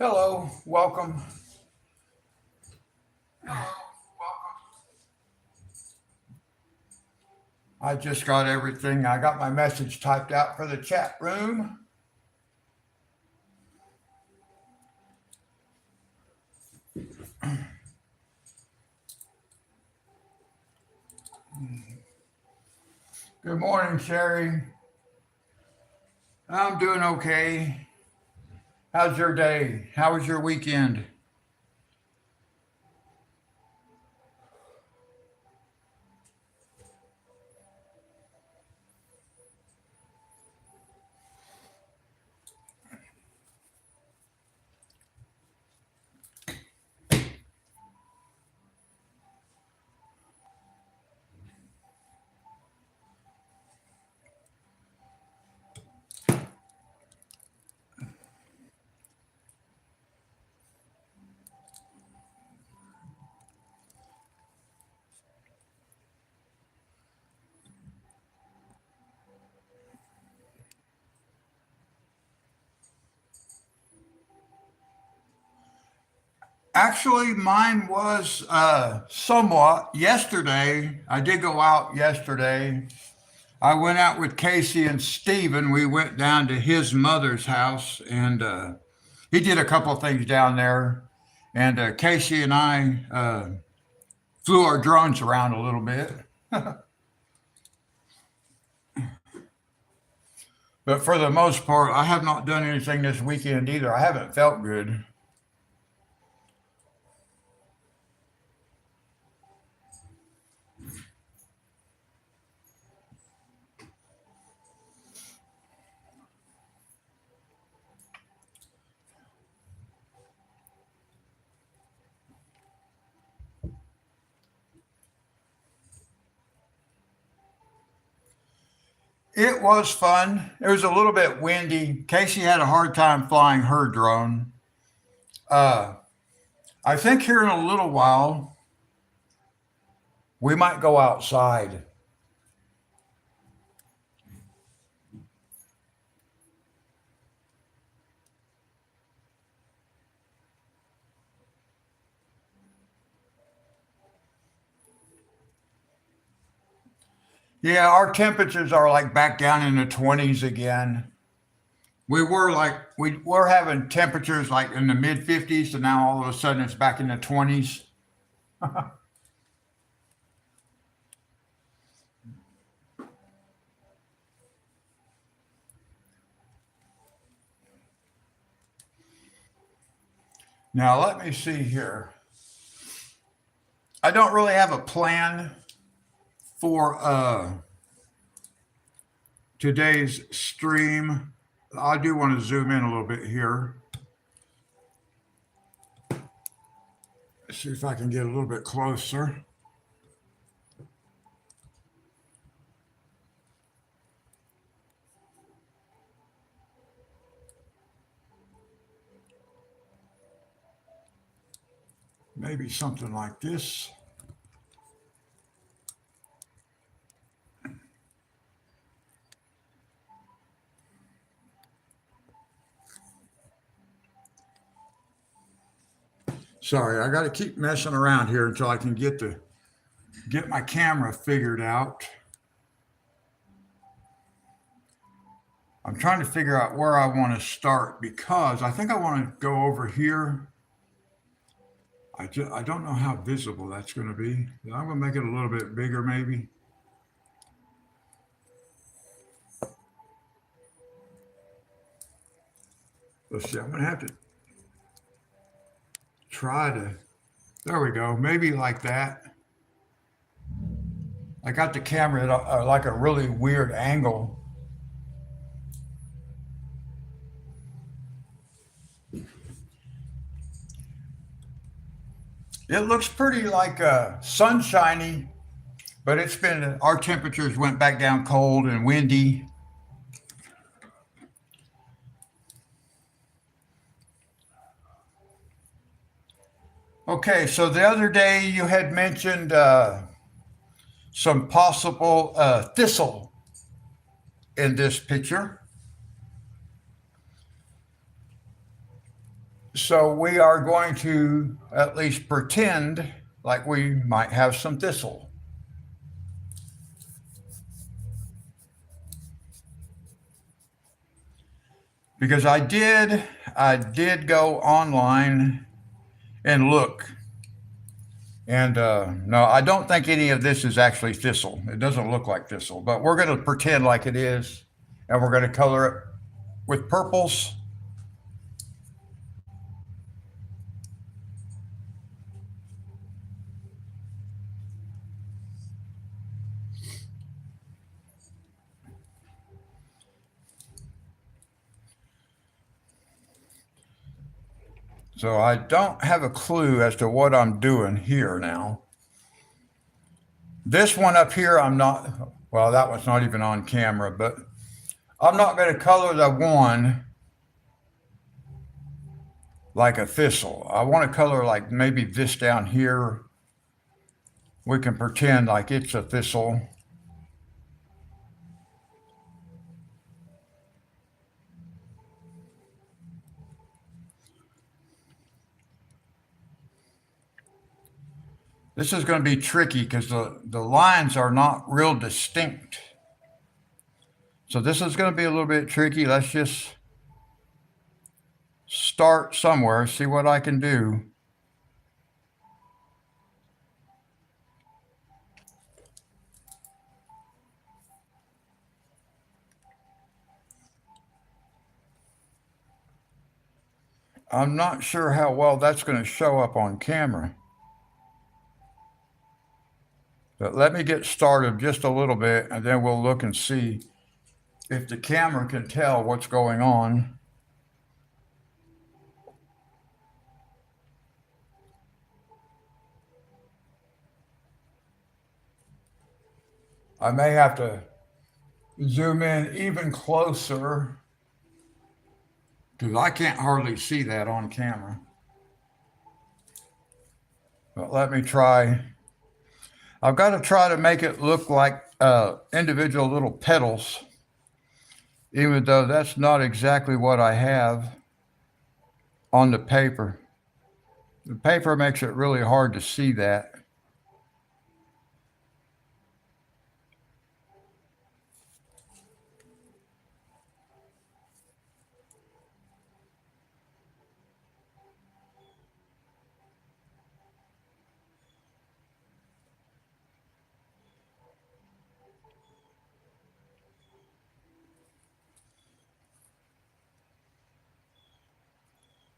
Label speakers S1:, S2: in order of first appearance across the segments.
S1: Hello, welcome. I just got everything. I got my message typed out for the chat room. Good morning, Sherry. I'm doing okay. How's your day? How was your weekend? Actually, mine was somewhat yesterday. I did go out yesterday. I went out with Casey and Steven. We went down to his mother's house and he did a couple of things down there. And Casey and I flew our drones around a little bit. But for the most part, I have not done anything this weekend either. I haven't felt good. It was fun. It was a little bit windy. Casey had a hard time flying her drone. Uh, I think here in a little while, we might go outside. Yeah, our temperatures are like back down in the 20s again. We were having temperatures like in the mid 50s, and now all of a sudden it's back in the 20s. Now, let me see here. I don't really have a plan for today's stream. I do want to zoom in a little bit here. See if I can get a little bit closer. Maybe something like this. Sorry, I got to keep messing around here until I can get my camera figured out. I'm trying to figure out where I want to start because I think I want to go over here. I don't know how visible that's going to be. I'm going to make it a little bit bigger maybe. Let's see, I'm going to have to try to, there we go, maybe like that. I got the camera at like a really weird angle. It looks pretty like sunshiny, but it's been, our temperatures went back down cold and windy. Okay, so the other day you had mentioned some possible thistle in this picture. So we are going to at least pretend like we might have some thistle. Because I did go online and look. And no, I don't think any of this is actually thistle. It doesn't look like thistle, but we're going to pretend like it is. And we're going to color it with purples. So I don't have a clue as to what I'm doing here now. This one up here, I'm not, well, that one's not even on camera, but I'm not going to color the one like a thistle. I want to color like maybe this down here. We can pretend like it's a thistle. This is going to be tricky because the lines are not real distinct. So this is going to be a little bit tricky. Let's just start somewhere, see what I can do. I'm not sure how well that's going to show up on camera. But let me get started just a little bit and then we'll look and see if the camera can tell what's going on. I may have to zoom in even closer because I can't hardly see that on camera. But let me try. I've got to try to make it look like individual little petals, even though that's not exactly what I have on the paper. The paper makes it really hard to see that.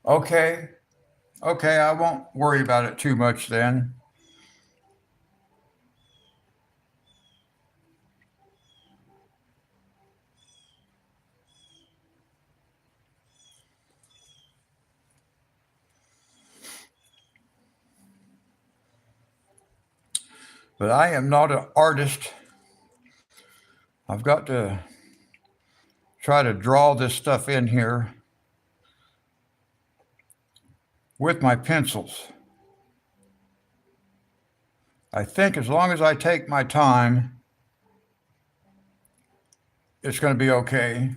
S1: Okay, okay, I won't worry about it too much then. But I am not an artist. I've got to try to draw this stuff in here with my pencils. I think as long as I take my time, it's going to be okay.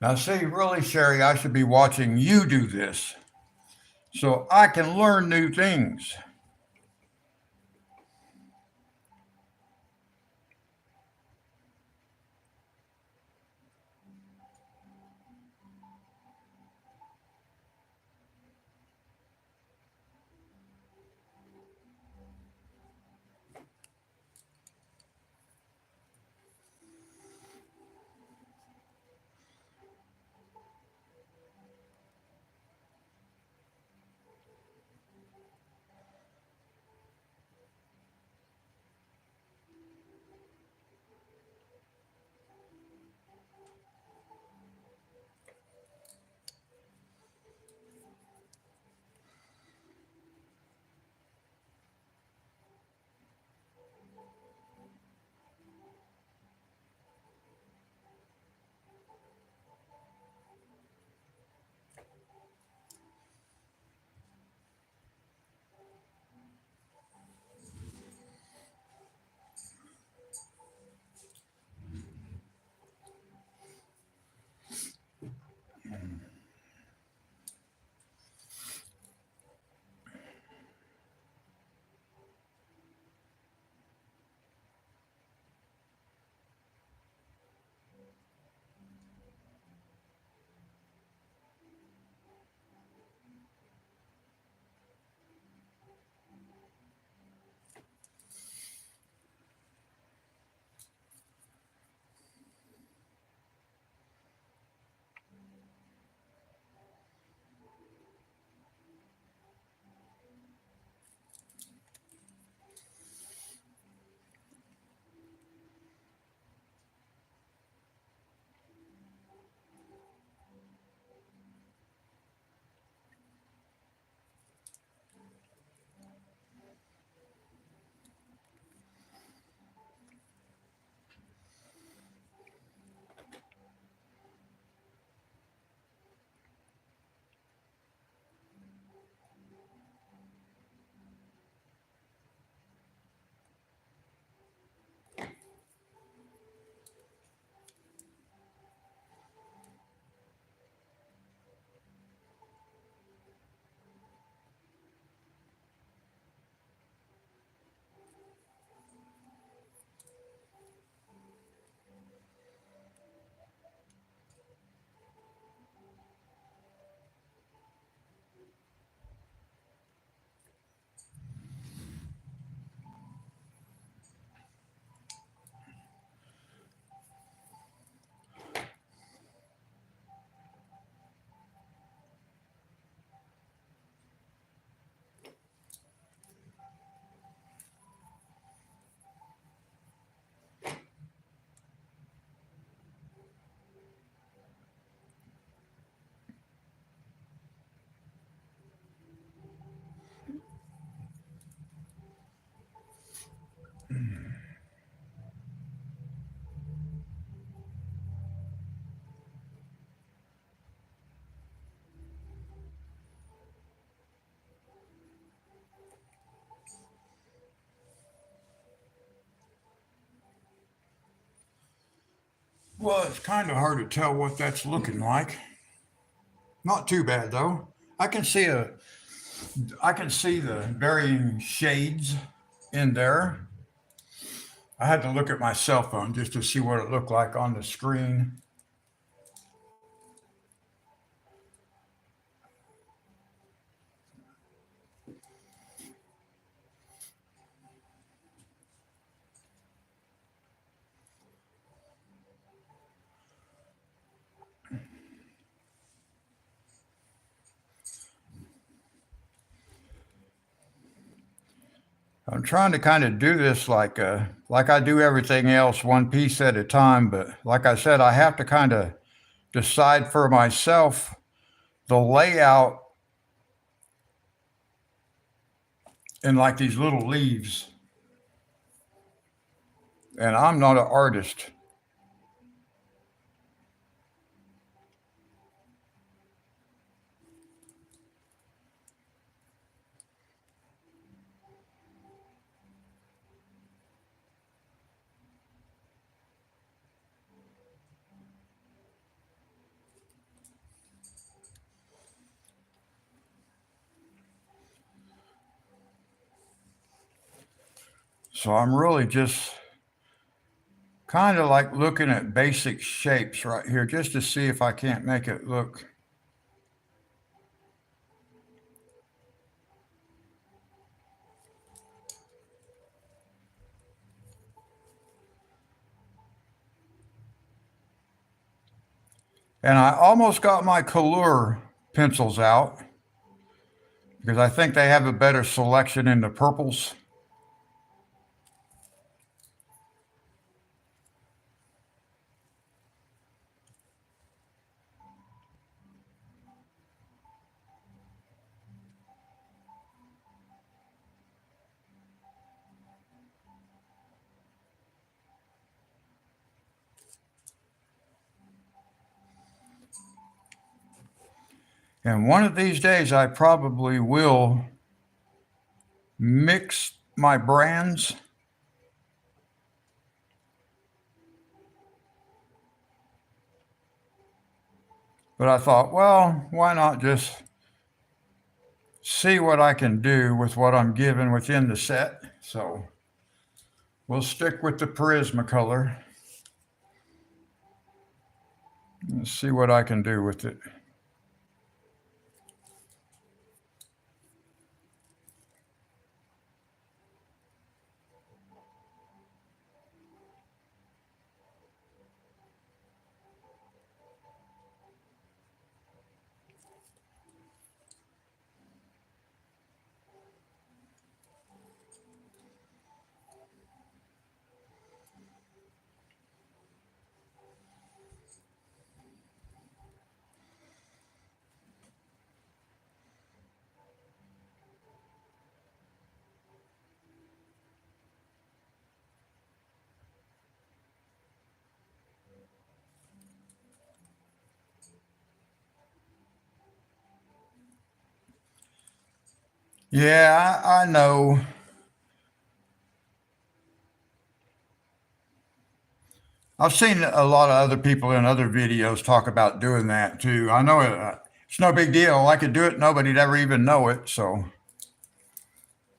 S1: Now, see, really, Sherry, I should be watching you do this so I can learn new things. Well, it's kind of hard to tell what that's looking like. Not too bad though. I can see a I can see the varying shades in there. I had to look at my cell phone just to see what it looked like on the screen. I'm trying to kind of do this like I do everything else, one piece at a time. But like I said, I have to kind of decide for myself the layout in like these little leaves. And I'm not an artist. So I'm really just kind of like looking at basic shapes right here just to see if I can't make it look. And I almost got my Color pencils out because I think they have a better selection in the purples. And one of these days, I probably will mix my brands. But I thought, well, why not just see what I can do with what I'm given within the set? So we'll stick with the Prismacolor and see what I can do with it. Yeah, I know. I've seen a lot of other people in other videos talk about doing that too. I know it's no big deal. I could do it. Nobody'd ever even know it. So,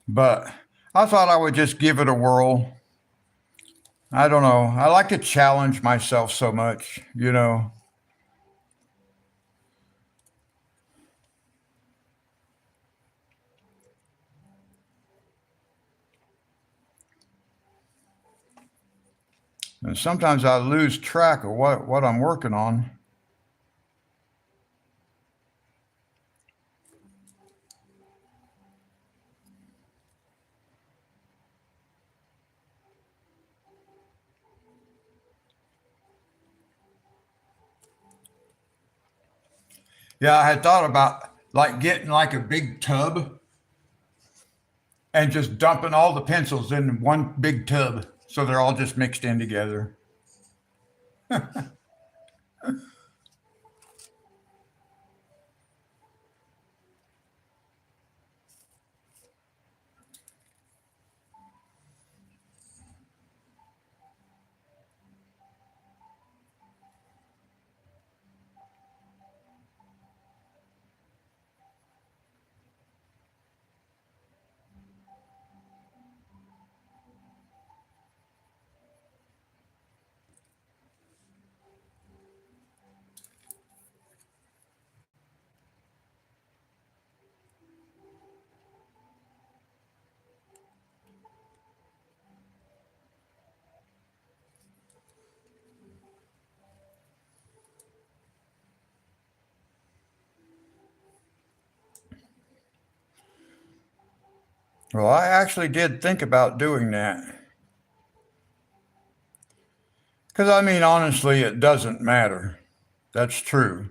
S1: but I thought I would just give it a whirl. I don't know. I like to challenge myself so much. And sometimes I lose track of what I'm working on. Yeah, I had thought about like getting like a big tub and just dumping all the pencils in one big tub so they're all just mixed in together. Well, I actually did think about doing that. Because, I mean, honestly, it doesn't matter. That's true.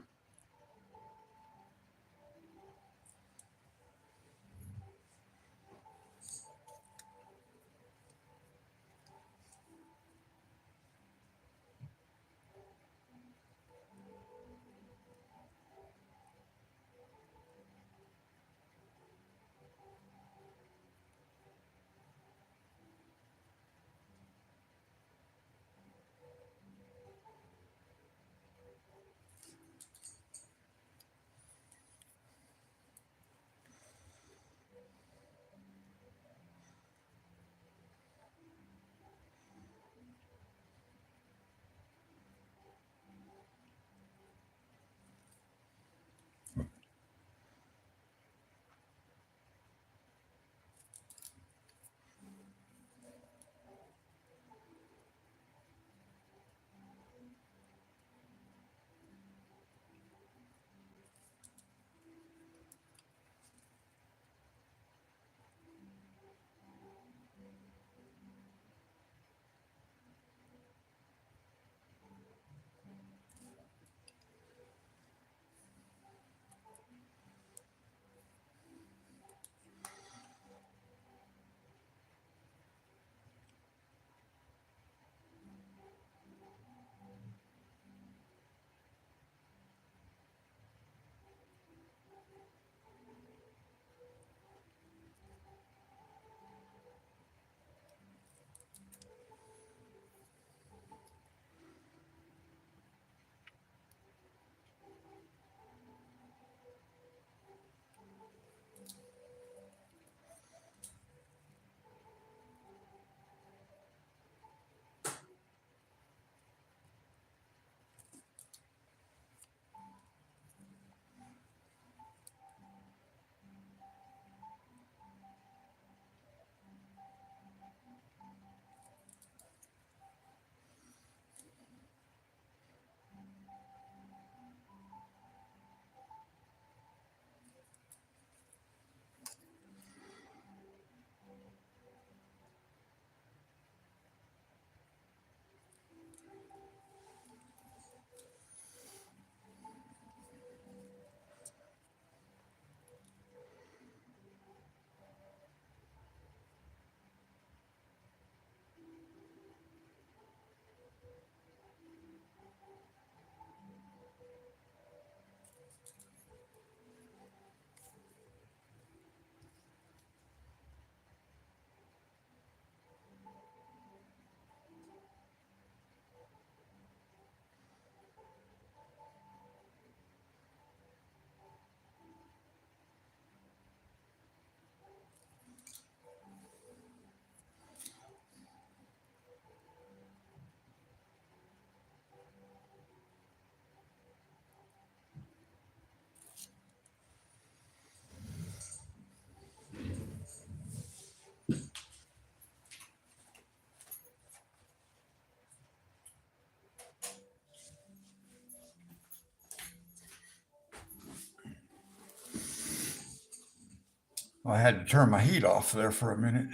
S1: I had to turn my heat off there for a minute.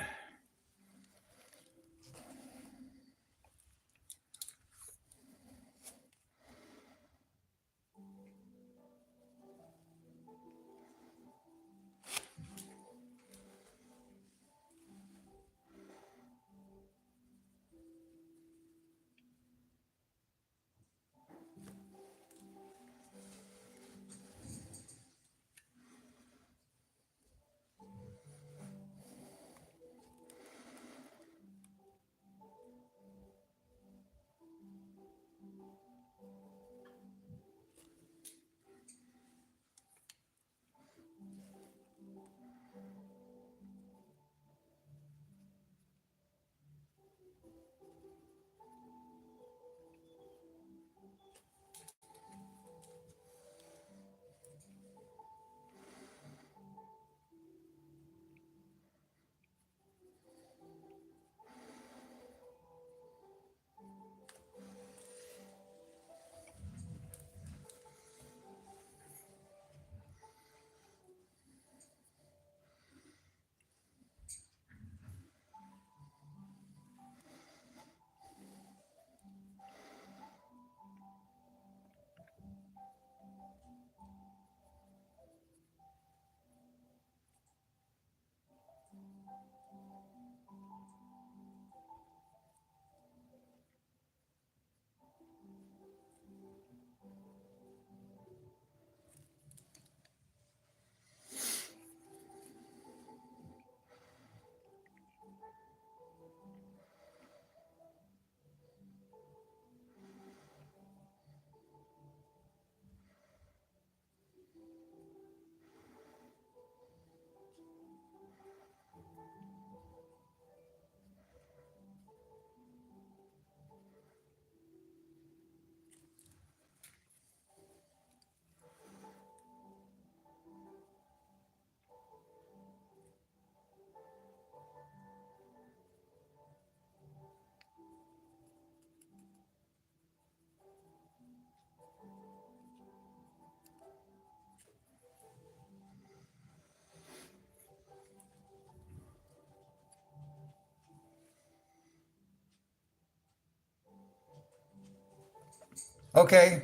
S1: Okay,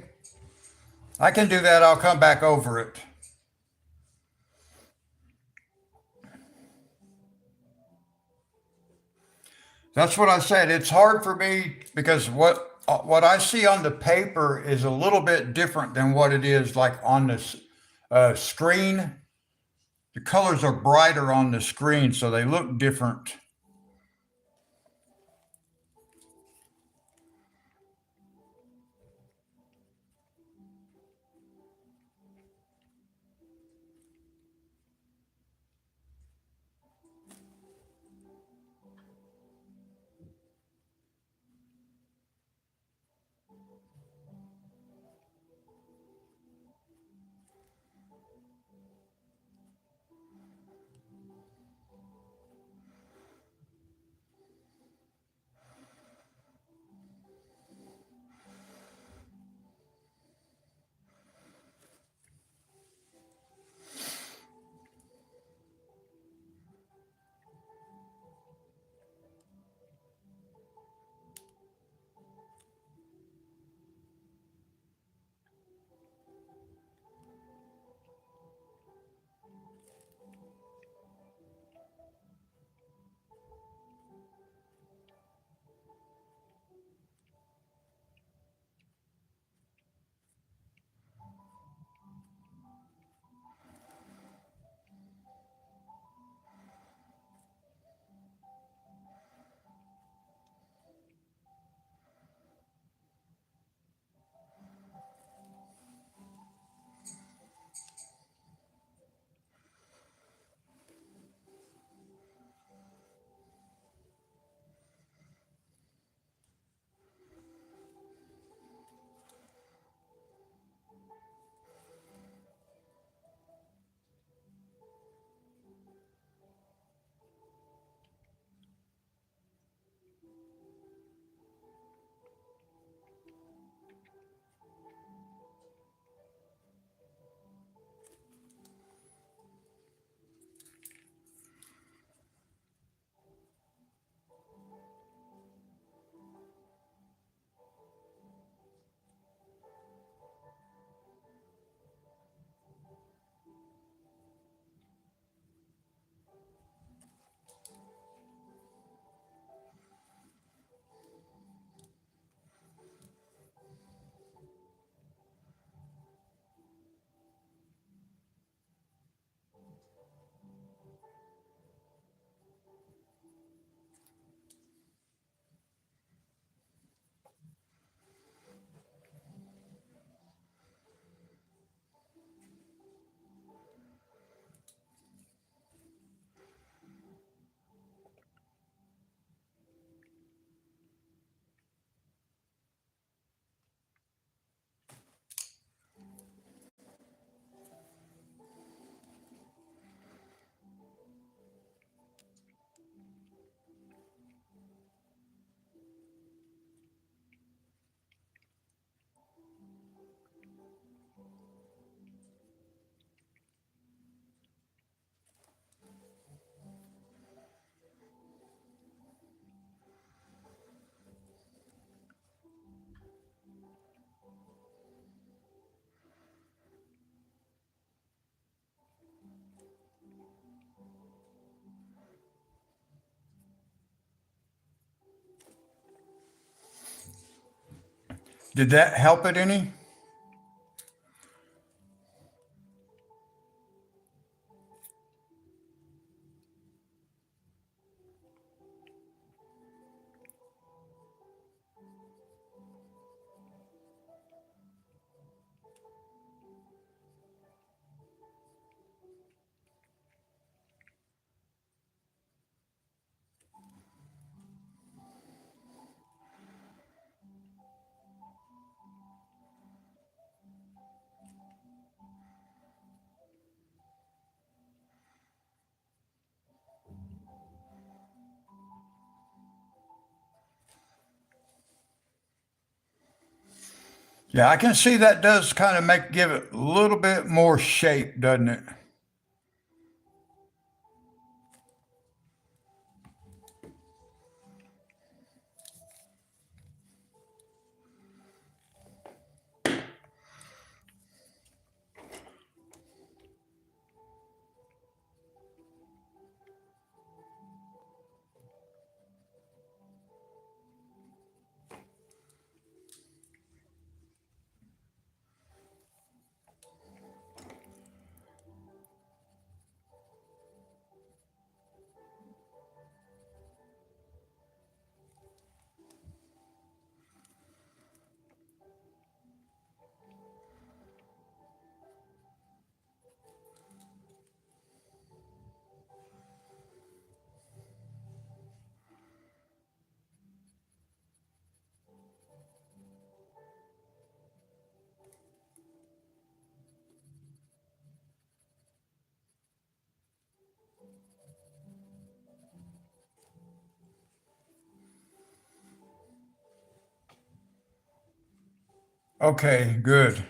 S1: I can do that. I'll come back over it. That's what I said. It's hard for me because what I see on the paper is a little bit different than what it is like on the screen. The colors are brighter on the screen, so they look different. Did that help it any? Yeah, I can see that does kind of give it a little bit more shape, doesn't it? Okay, good.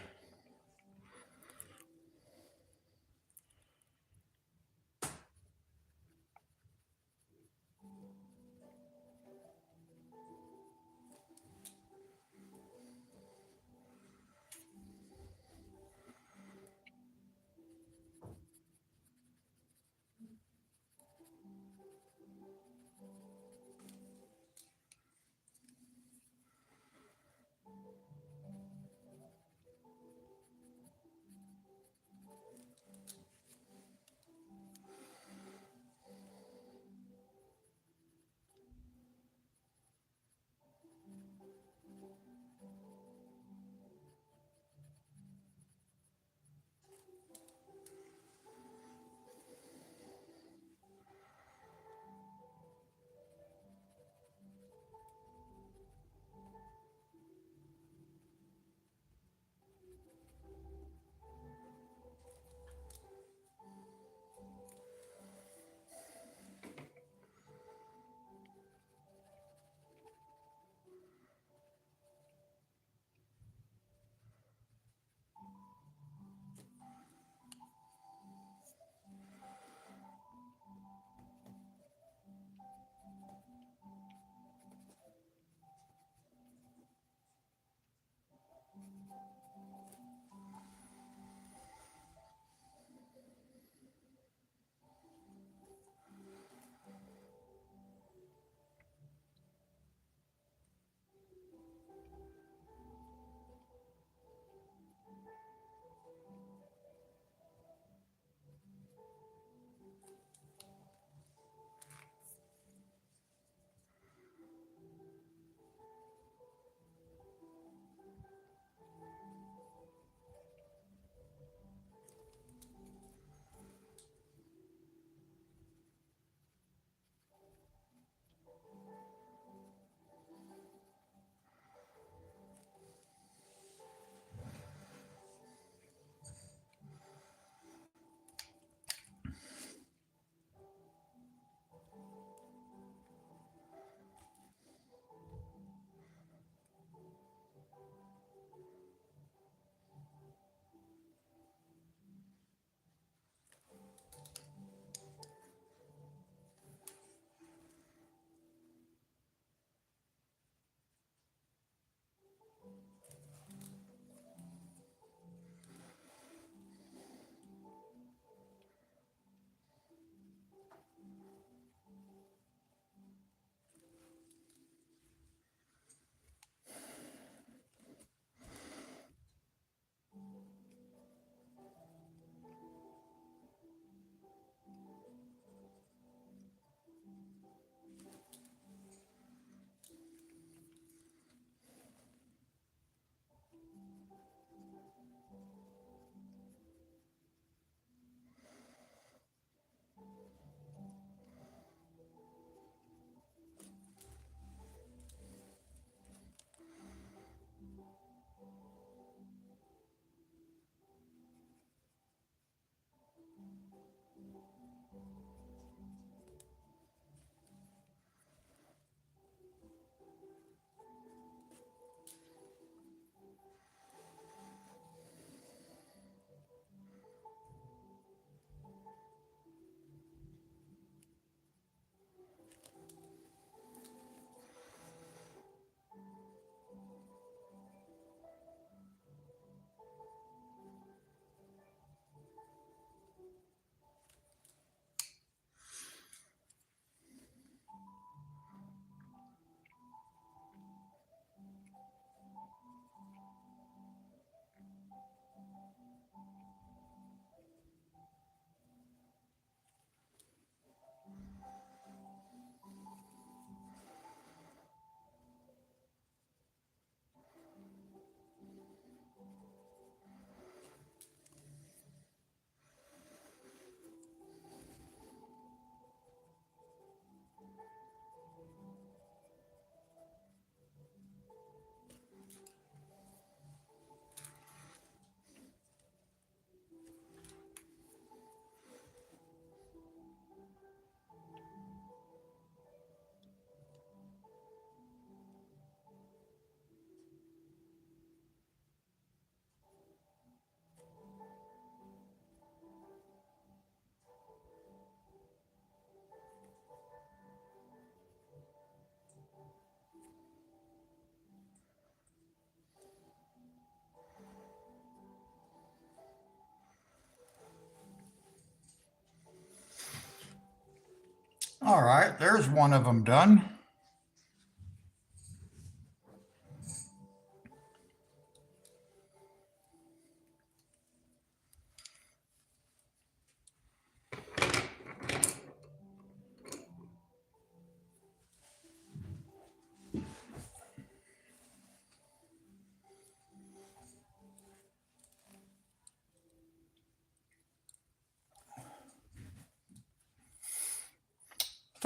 S1: All right, there's one of them done.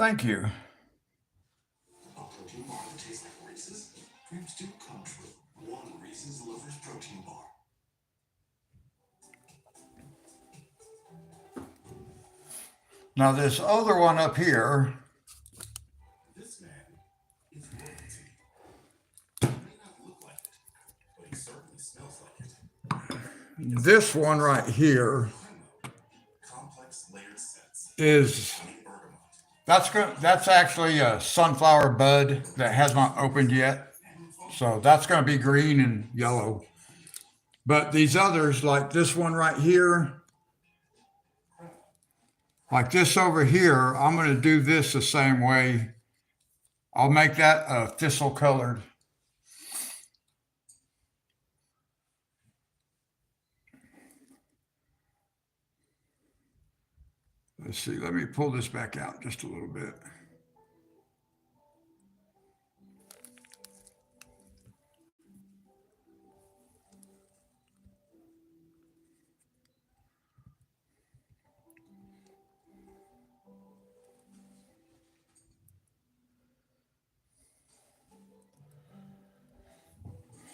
S1: Thank you.
S2: A protein bar that tastes like Reese's? Dreams do come true. One Reese's Lovers Protein Bar.
S1: Now this other one up here,
S2: This man is royalty. He may not look like it, but he certainly smells like it.
S1: this one right here
S2: Complex layered sets.
S1: is
S2: Honey bergamot.
S1: that's actually a sunflower bud that has not opened yet. So that's going to be green and yellow. But these others, like this one right here, like this over here, I'm going to do this the same way. I'll make that thistle colored. Let's see, let me pull this back out just a little bit.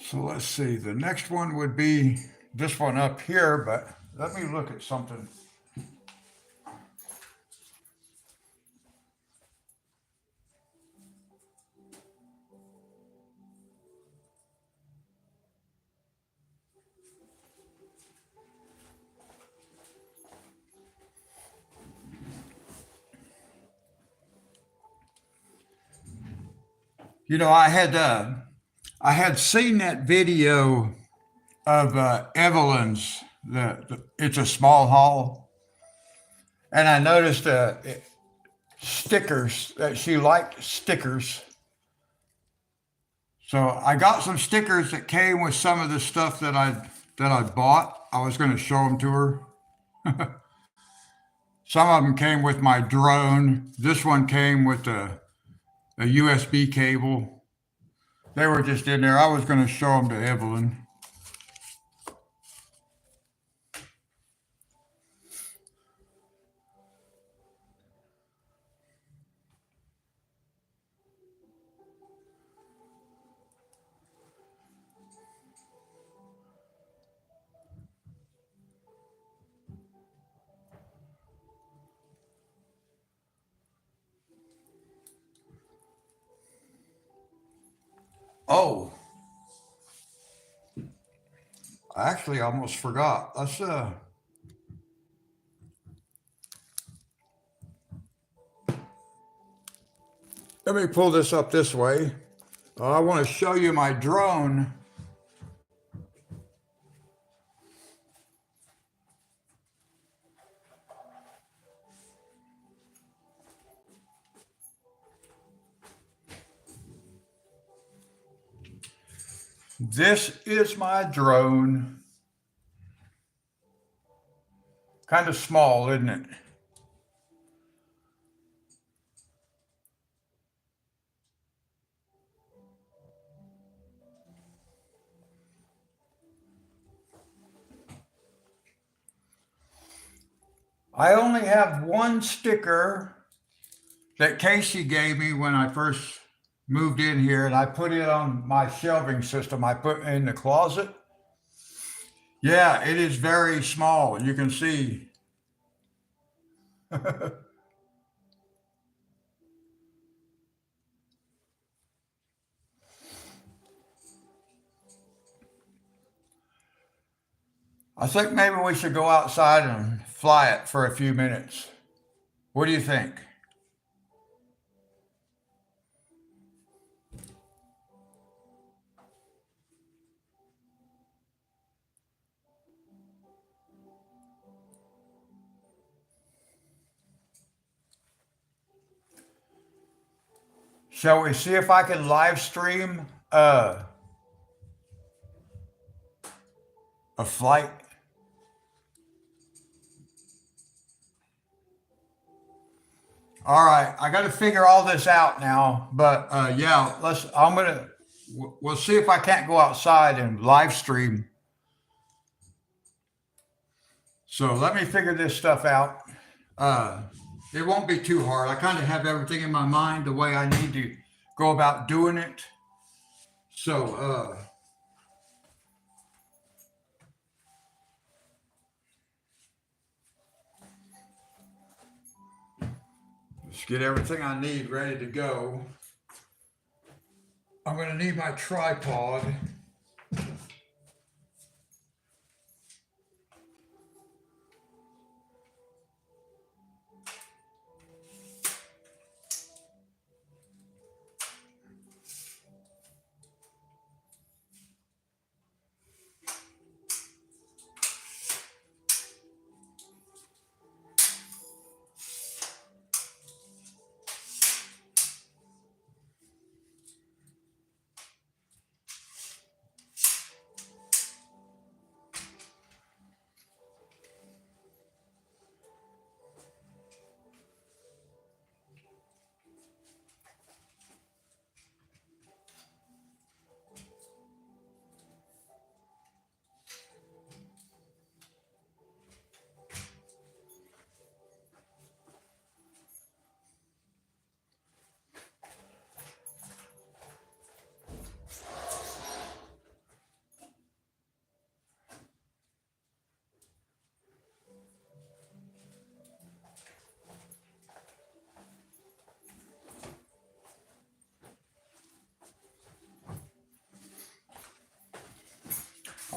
S1: So let's see, the next one would be this one up here, but let me look at something. You know, I had seen that video of Evelyn's. It's a small haul, and I noticed stickers that she liked stickers. So I got some stickers that came with some of the stuff that I bought. I was going to show them to her. Some of them came with my drone. This one came with a USB cable. They were just in there. I was going to show them to Evelyn. Oh, I actually almost forgot. Let me pull this up this way. I want to show you my drone. This is my drone. Kind of small, isn't it? I only have one sticker that Casey gave me when I first moved in here, and I put it on my shelving system. I put it in the closet. Yeah, it is very small. You can see. I think maybe we should go outside and fly it for a few minutes. What do you think? Shall we see if I can live stream a flight? All right, I got to figure all this out now, but yeah, we'll see if I can't go outside and live stream. So let me figure this stuff out. Uh, it won't be too hard. I kind of have everything in my mind the way I need to go about doing it. So let's get everything I need ready to go. I'm going to need my tripod.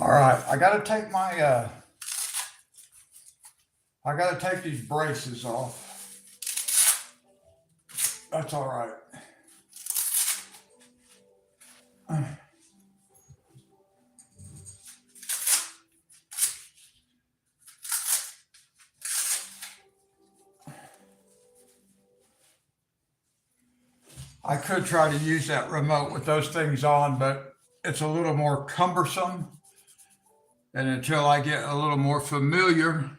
S1: All right, I got to take I got to take these braces off. That's all right. I could try to use that remote with those things on, but it's a little more cumbersome. And until I get a little more familiar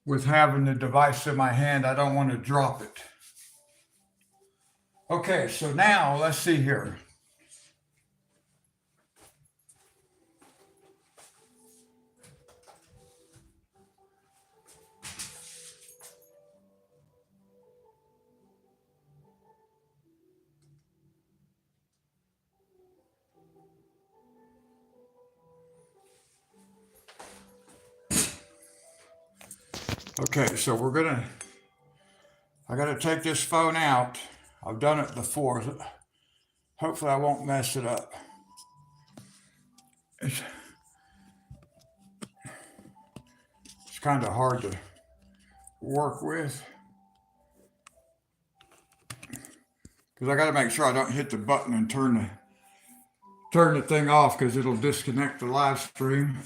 S1: with having the device in my hand, I don't want to drop it. Okay, so now let's see here. Okay, so I got to take this phone out. I've done it before. Hopefully I won't mess it up. It's kind of hard to work with because I got to make sure I don't hit the button and turn the thing off because it'll disconnect the live stream.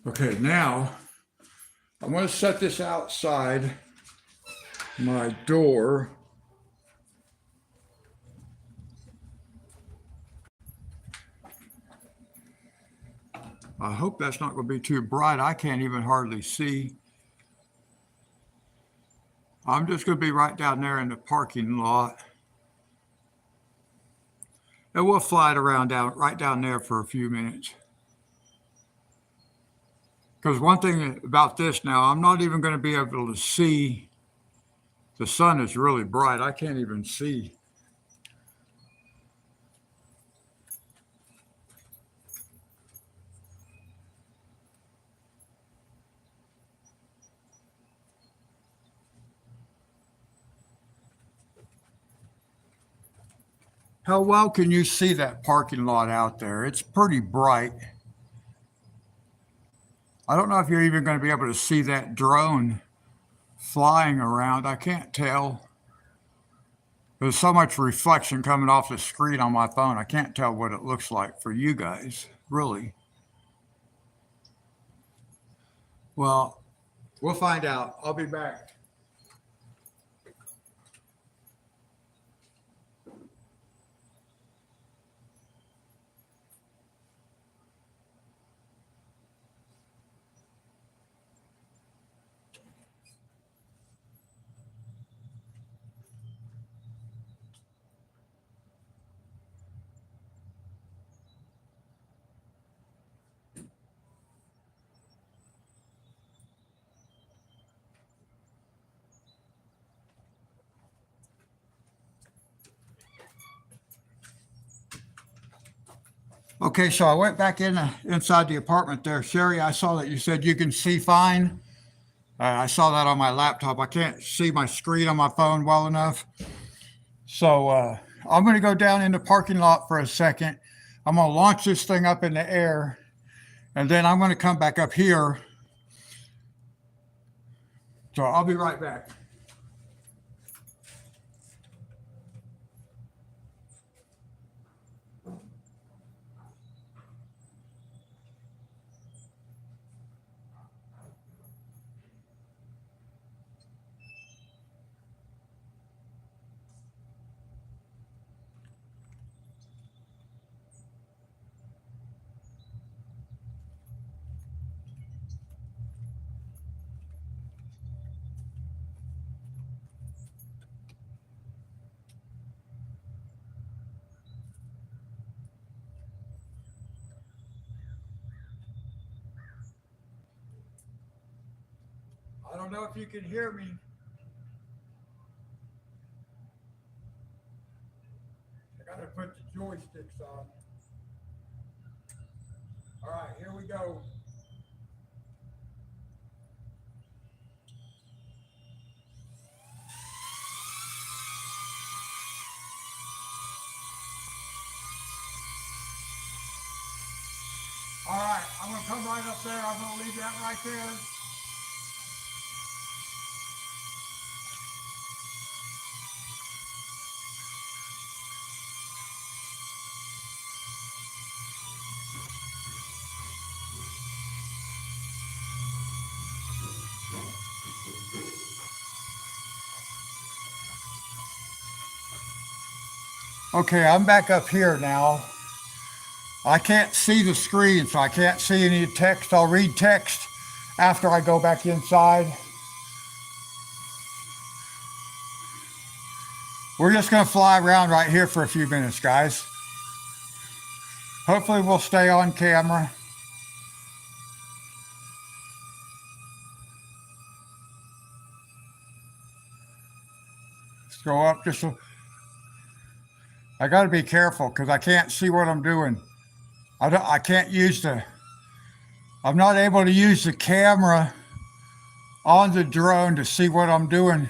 S1: Okay, now I'm going to set this outside my door. I hope that's not going to be too bright. I can't even hardly see. I'm just going to be right down there in the parking lot. And we'll fly it around right down there for a few minutes. Because one thing about this now, I'm not even going to be able to see. The sun is really bright. I can't even see. How well can you see that parking lot out there? It's pretty bright. I don't know if you're even going to be able to see that drone flying around. I can't tell. There's so much reflection coming off the screen on my phone. I can't tell what it looks like for you guys, really. Well, we'll find out. I'll be back. Okay, so I went back inside the apartment there. Sherry, I saw that you said you can see fine. I saw that on my laptop. I can't see my screen on my phone well enough. So I'm going to go down in the parking lot for a second. I'm going to launch this thing up in the air, and then I'm going to come back up here. So I'll be right back. I don't know if you can hear me. I got to put the joysticks on. All right, here we go. All right, I'm going to come right up there. I'm going to leave that right there. Okay, I'm back up here now. I can't see the screen, so I can't see any text. I'll read text after I go back inside. We're just going to fly around right here for a few minutes, guys. Hopefully we'll stay on camera. Let's go up just a, I got to be careful because I can't see what I'm doing. I can't use I'm not able to use the camera on the drone to see what I'm doing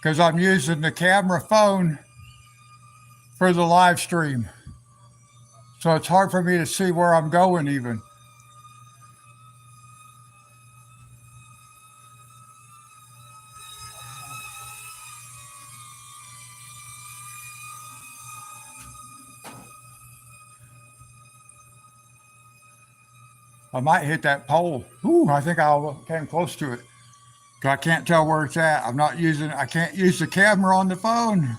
S1: because I'm using the camera phone for the live stream. So it's hard for me to see where I'm going even. I might hit that pole. Ooh, I think I came close to it. I can't tell where it's at. I can't use the camera on the phone.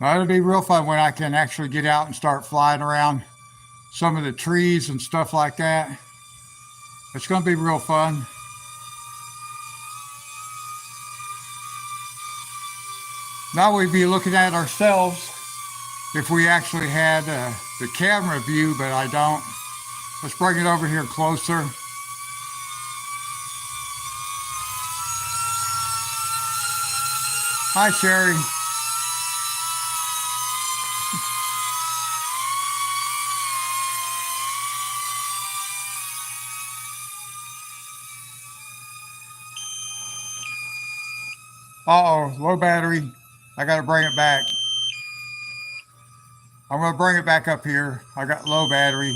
S1: It'll be real fun when I can actually get out and start flying around some of the trees and stuff like that. It's going to be real fun. Now we'd be looking at ourselves if we actually had the camera view, but I don't. Let's bring it over here closer. Hi, Sherry. Uh-oh, low battery. I got to bring it back. I'm going to bring it back up here. I got low battery.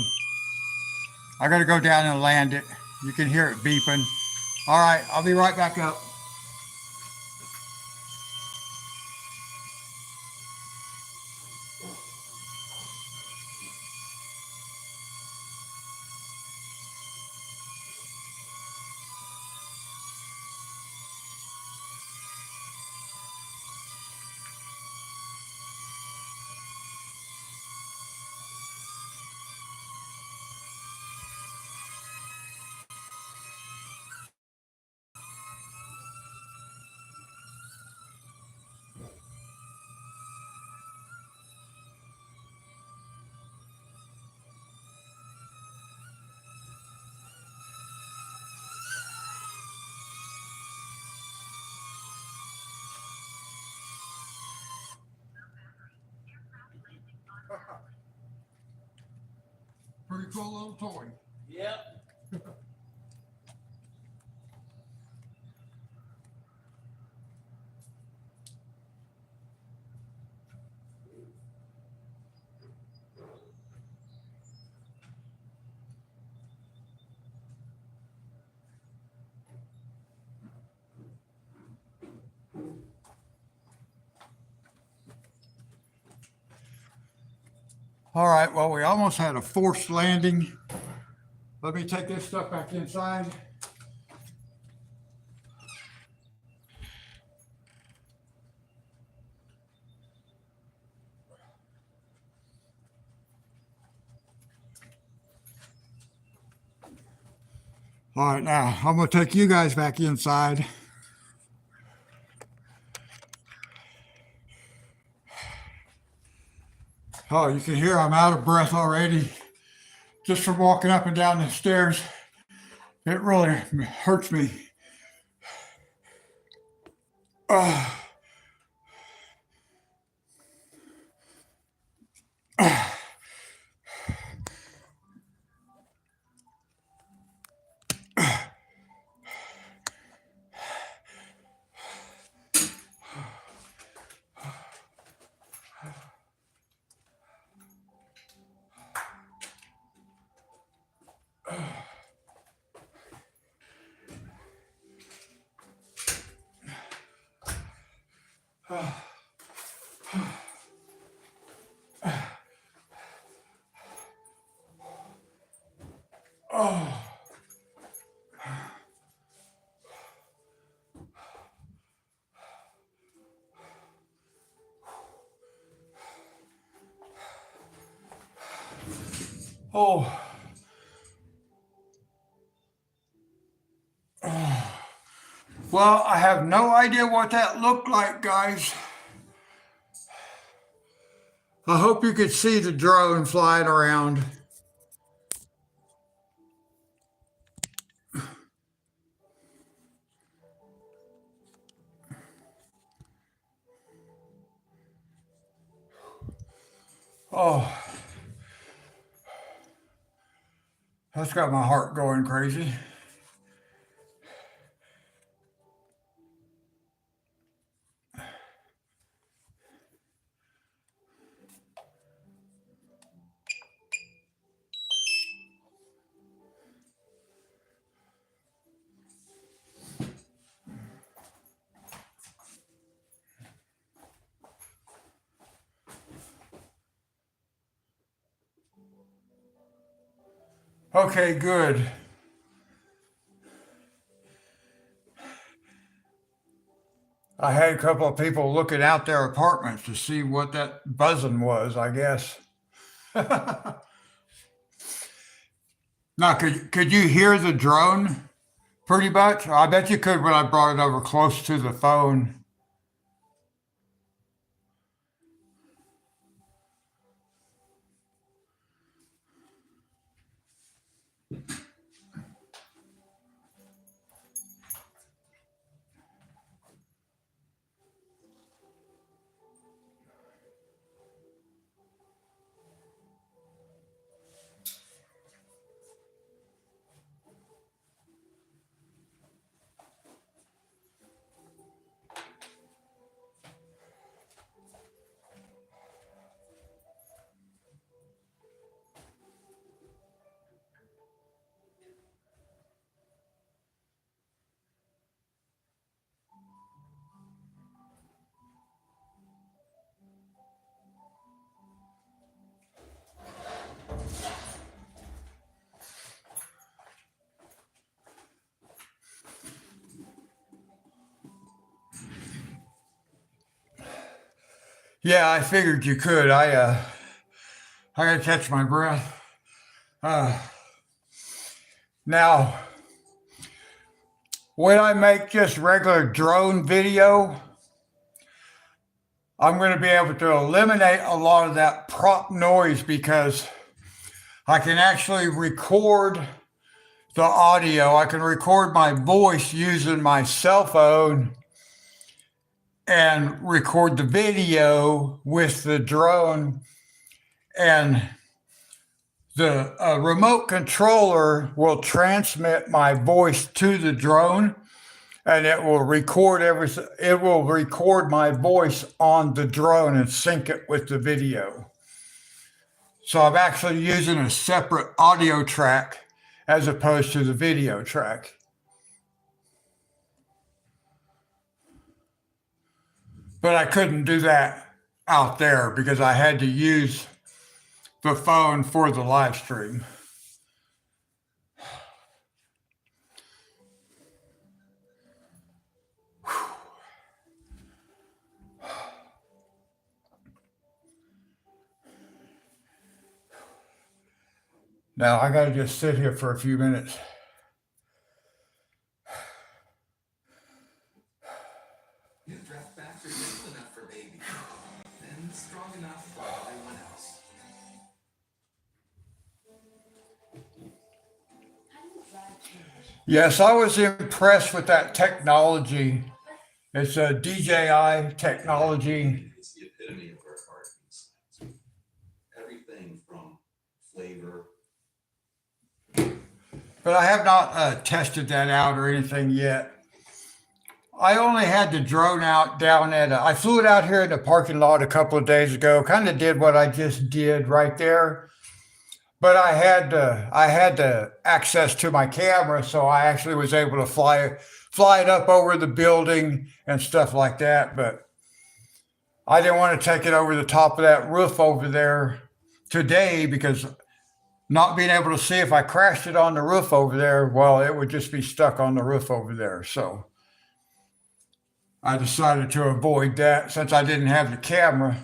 S1: I got to go down and land it. You can hear it beeping. All right, I'll be right back up. Pretty cool little toy.
S3: Yep.
S1: All right, well, we almost had a forced landing. Let me take this stuff back inside. All right, now I'm going to take you guys back inside. Oh, you can hear I'm out of breath already just from walking up and down the stairs. It really hurts me. Oh. Well, I have no idea what that looked like, guys. I hope you could see the drone flying around. Oh, that's got my heart going crazy. Okay, good. I had a couple of people looking out their apartments to see what that buzzing was, I guess. Now, could you hear the drone pretty much? I bet you could when I brought it over close to the phone. Yeah, I figured you could. I gotta catch my breath. Uh, Now, when I make just regular drone video, I'm going to be able to eliminate a lot of that prop noise because I can actually record the audio. I can record my voice using my cell phone and record the video with the drone. And the remote controller will transmit my voice to the drone, and it will record everything. It will record my voice on the drone and sync it with the video. So I'm actually using a separate audio track as opposed to the video track. But I couldn't do that out there because I had to use the phone for the live stream. Now I got to just sit here for a few minutes.
S2: New draft backs are gentle enough for baby, and strong enough for everyone else.
S1: Yes, I was impressed with that technology. It's a DJI technology.
S2: It's the epitome of where art means everything from flavor.
S1: But I have not tested that out or anything yet. I only had the drone out down at, I flew it out here in the parking lot a couple of days ago, kind of did what I just did right there. But I had the access to my camera, so I actually was able to fly it up over the building and stuff like that. But I didn't want to take it over the top of that roof over there today because not being able to see if I crashed it on the roof over there, well, it would just be stuck on the roof over there. So I decided to avoid that since I didn't have the camera.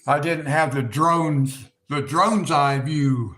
S1: I didn't have the drone's eye view.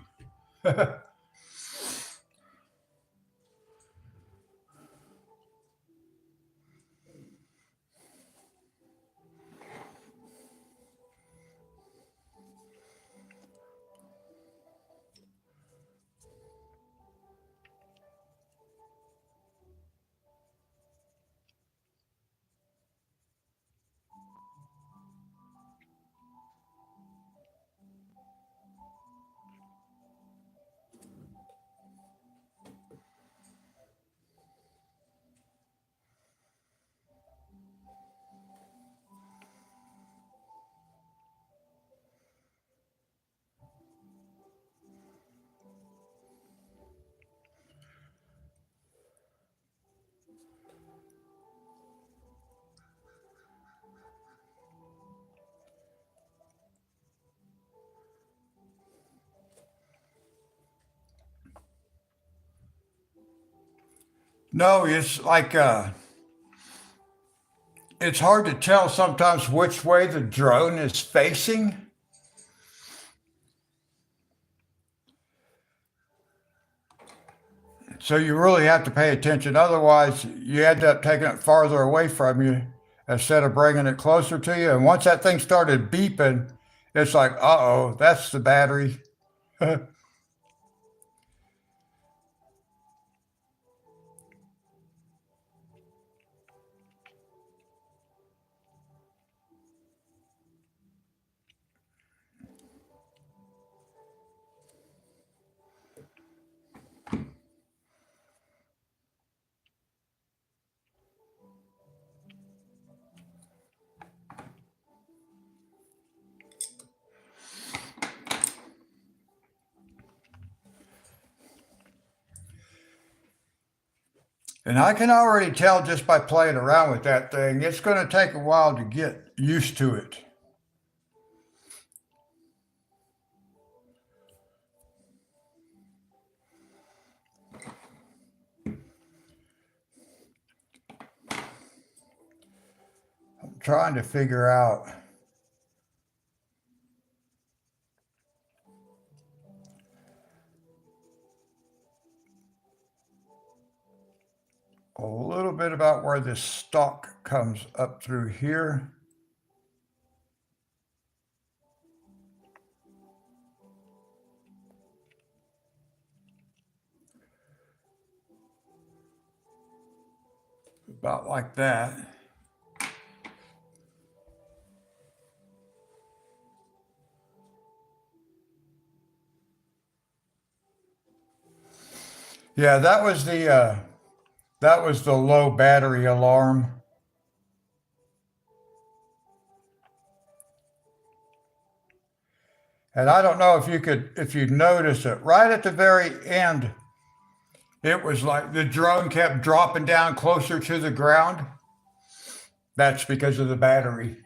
S1: No, it's like it's hard to tell sometimes which way the drone is facing. So you really have to pay attention. Otherwise, you end up taking it farther away from you instead of bringing it closer to you. And once that thing started beeping, it's like, uh-oh, that's the battery. And I can already tell just by playing around with that thing, it's going to take a while to get used to it. I'm trying to figure out a little bit about where this stalk comes up through here. About like that. Yeah, that was the low battery alarm. And I don't know if you notice it right at the very end, it was like the drone kept dropping down closer to the ground. That's because of the battery.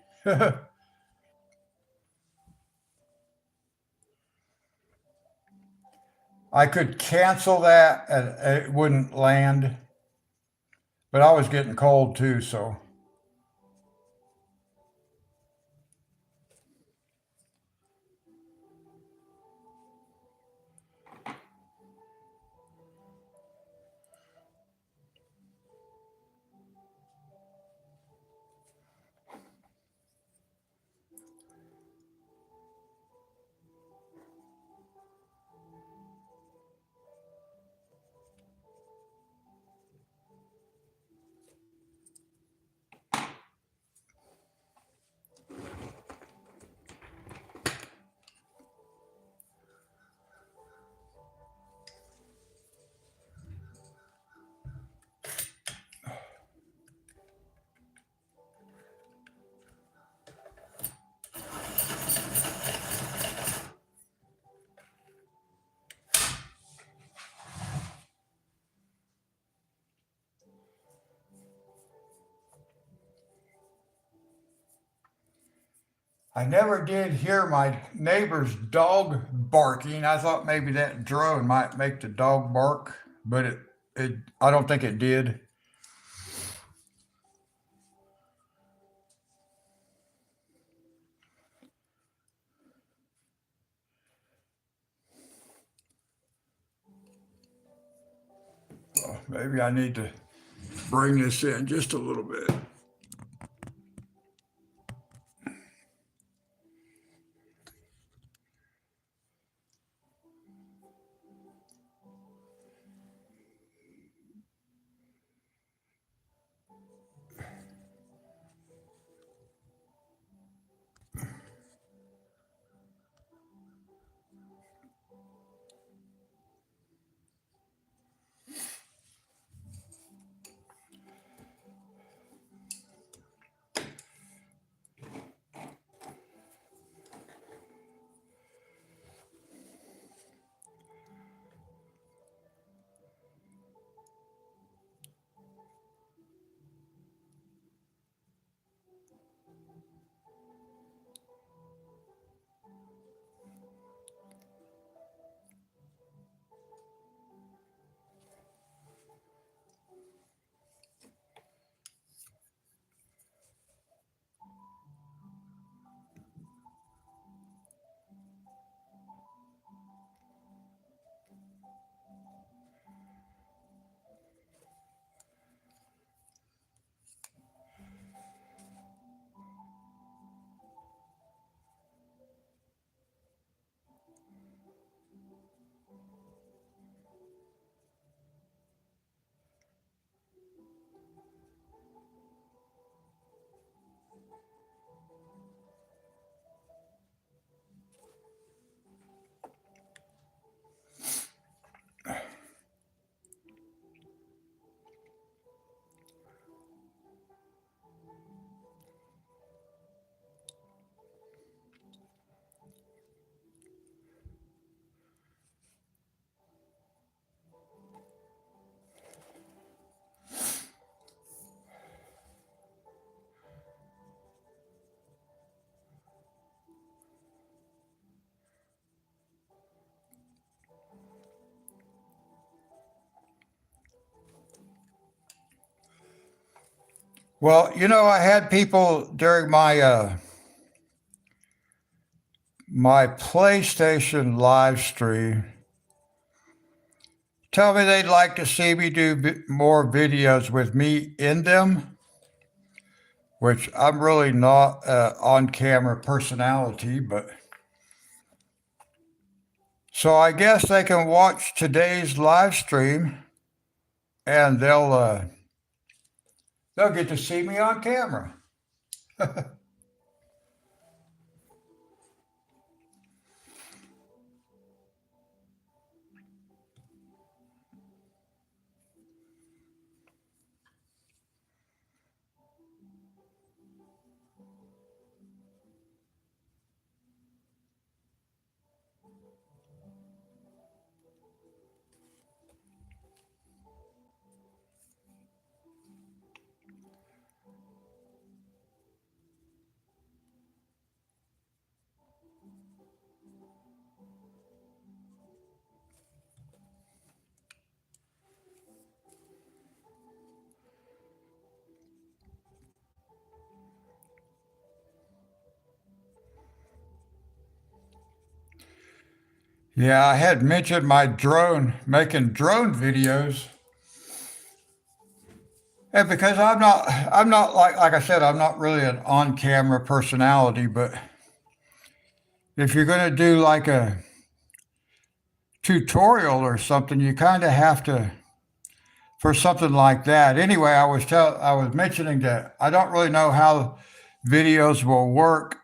S1: I could cancel that and it wouldn't land, but I was getting cold too, so. I never did hear my neighbor's dog barking. I thought maybe that drone might make the dog bark, but I don't think it did. Maybe I need to bring this in just a little bit. Well, I had people during my PlayStation live stream tell me they'd like to see me do more videos with me in them, which I'm really not on camera personality, but so I guess they can watch today's live stream and they'll get to see me on camera. Yeah, I had mentioned my making drone videos. And because I'm not like I said, I'm not really an on-camera personality, but if you're going to do like a tutorial or something, you kind of have to for something like that. Anyway, I was mentioning that I don't really know how videos will work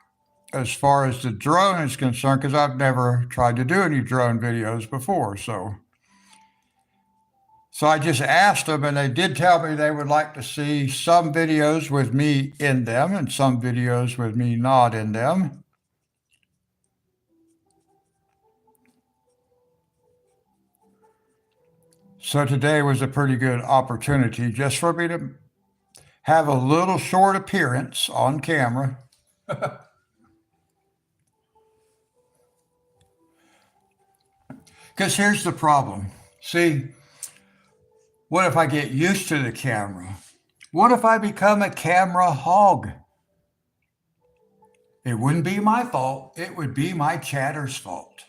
S1: as far as the drone is concerned because I've never tried to do any drone videos before. So I just asked them, and they did tell me they would like to see some videos with me in them and some videos with me not in them. So today was a pretty good opportunity just for me to have a little short appearance on camera. Because here's the problem. See, what if I get used to the camera? What if I become a camera hog? It wouldn't be my fault. It would be my chatter's fault.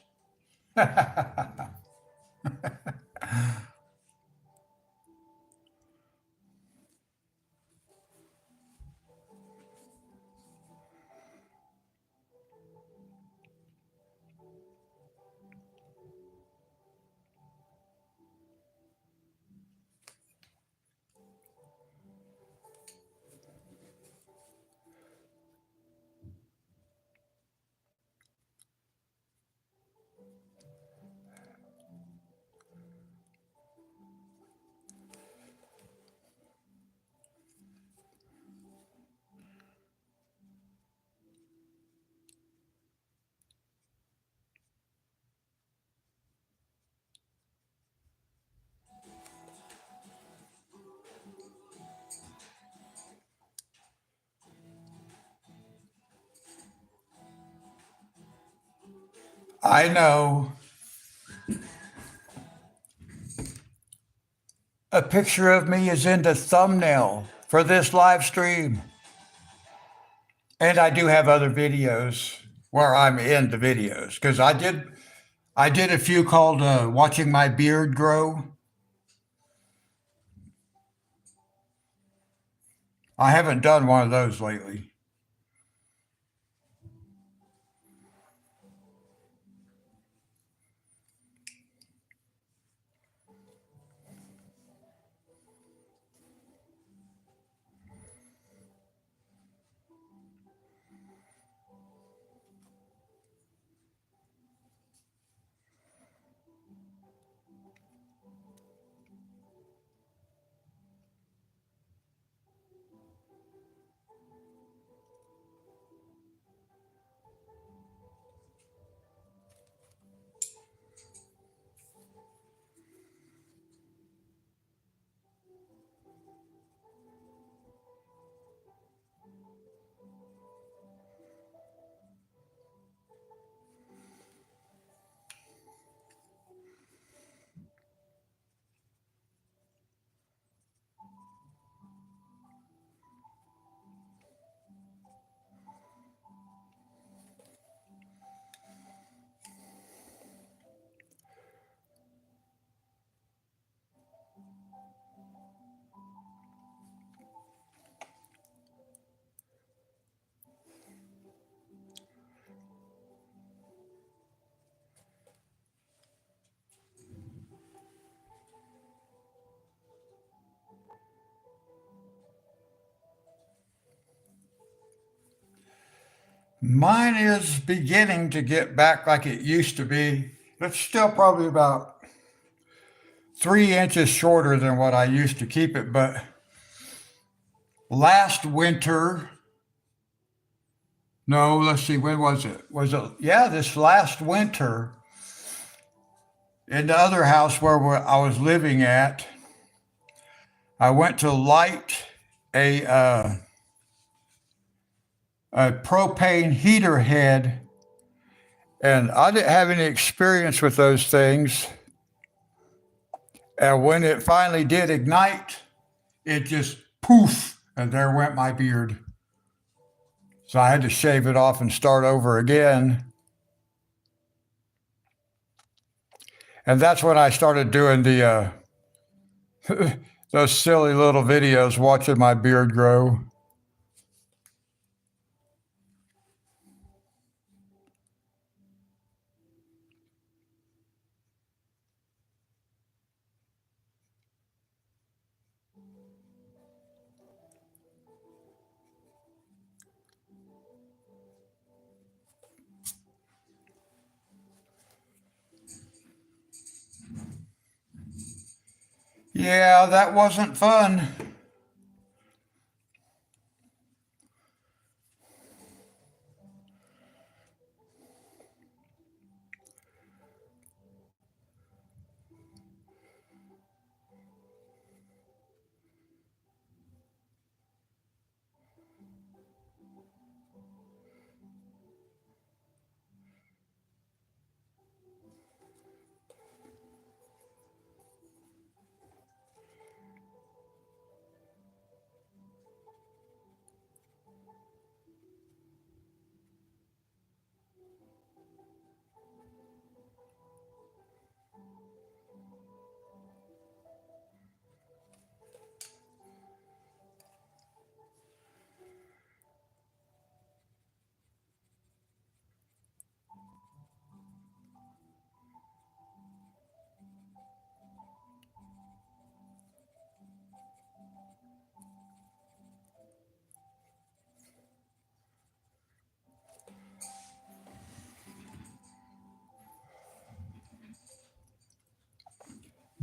S1: I know a picture of me is in the thumbnail for this live stream. And I do have other videos where I'm in the videos because I did a few called "Watching My Beard Grow." I haven't done one of those lately. Mine is beginning to get back like it used to be. It's still probably about 3 inches shorter than what I used to keep it, but last winter, no, let's see, when was it? Was it, yeah, this last winter in the other house where I was living at, I went to light a, uh, a propane heater head, and I didn't have any experience with those things. And when it finally did ignite, it just poof, and there went my beard. So I had to shave it off and start over again. And that's when I started doing the those silly little videos watching my beard grow. Yeah, that wasn't fun.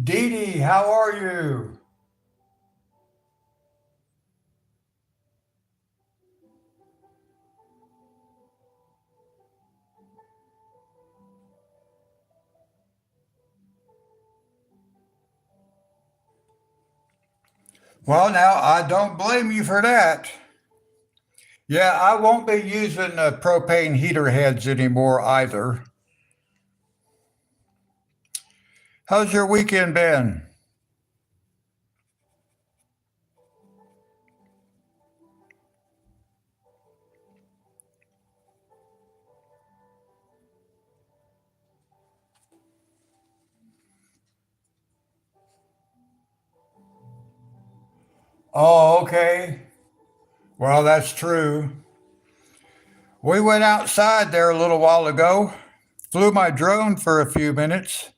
S1: Dee Dee, how are you? Well, now I don't blame you for that. Yeah, I won't be using propane heater heads anymore either. How's your weekend been? Oh, okay. Well, that's true. We went outside there a little while ago, flew my drone for a few minutes.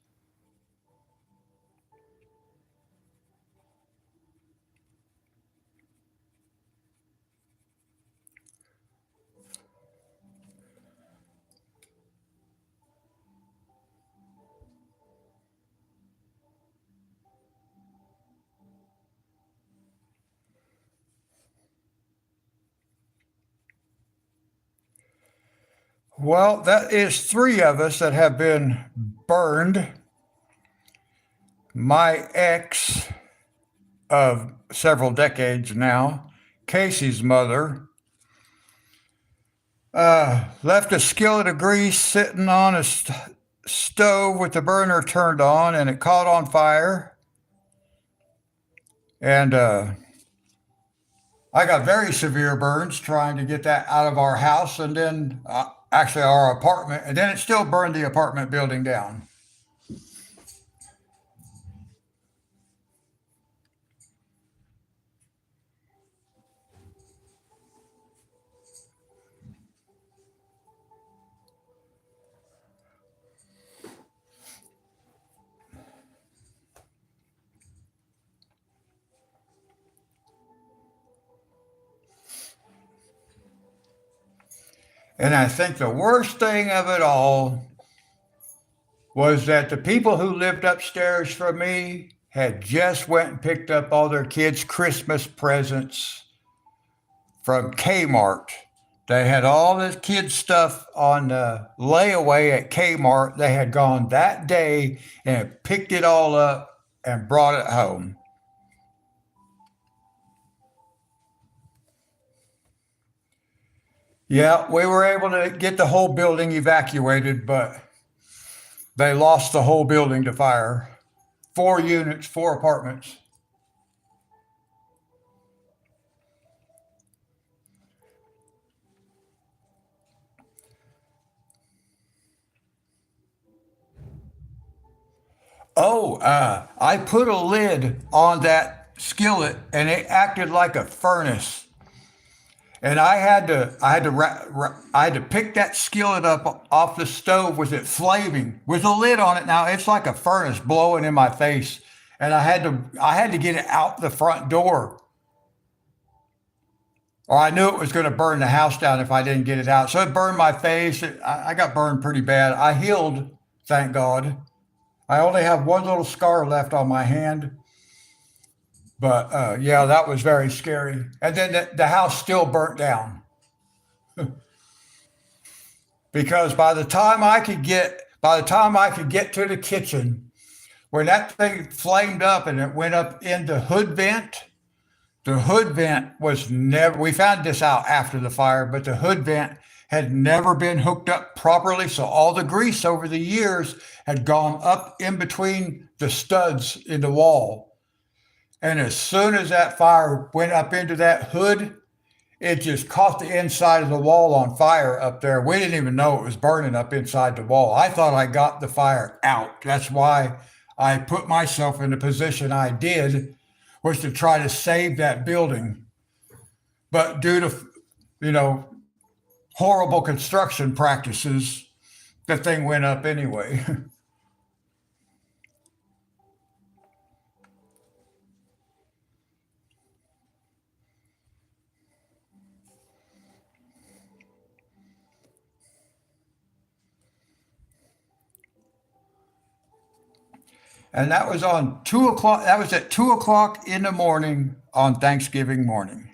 S1: Well, that is three of us that have been burned. My ex of several decades now, Casey's mother, left a skillet of grease sitting on a stove with the burner turned on, and it caught on fire. And I got very severe burns trying to get that out of our house, and then actually our apartment, and then it still burned the apartment building down. And I think the worst thing of it all was that the people who lived upstairs from me had just went and picked up all their kids' Christmas presents from Kmart. They had all the kids' stuff on layaway at Kmart. They had gone that day and picked it all up and brought it home. Yeah, we were able to get the whole building evacuated, but they lost the whole building to fire. 4 units, 4 apartments. Oh, I put a lid on that skillet and it acted like a furnace. And I had to pick that skillet up off the stove with it flaming with a lid on it. Now it's like a furnace blowing in my face, and I had to get it out the front door, or I knew it was going to burn the house down if I didn't get it out. So it burned my face. I got burned pretty bad. I healed, thank God. I only have one little scar left on my hand. But yeah, that was very scary. And then the house still burnt down because by the time I could get to the kitchen, when that thing flamed up and it went up in the hood vent was never. We found this out after the fire, but the hood vent had never been hooked up properly, so all the grease over the years had gone up in between the studs in the wall. And as soon as that fire went up into that hood, it just caught the inside of the wall on fire up there. We didn't even know it was burning up inside the wall. I thought I got the fire out. That's why I put myself in the position I did, was to try to save that building. But due to, you know, horrible construction practices, the thing went up anyway. And that was on 2 o'clock. That was at 2 o'clock in the morning on Thanksgiving morning.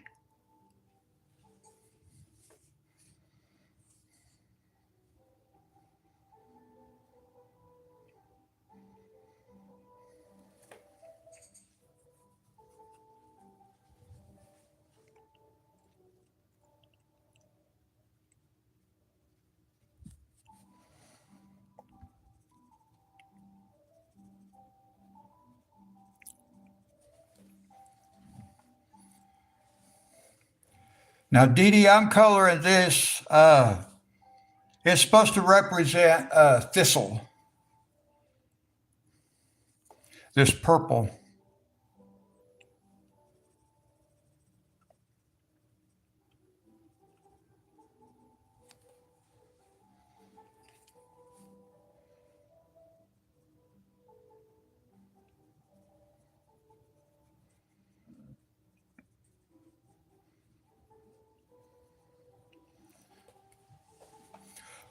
S1: Now, Dee Dee, I'm coloring this. It's supposed to represent thistle, this purple.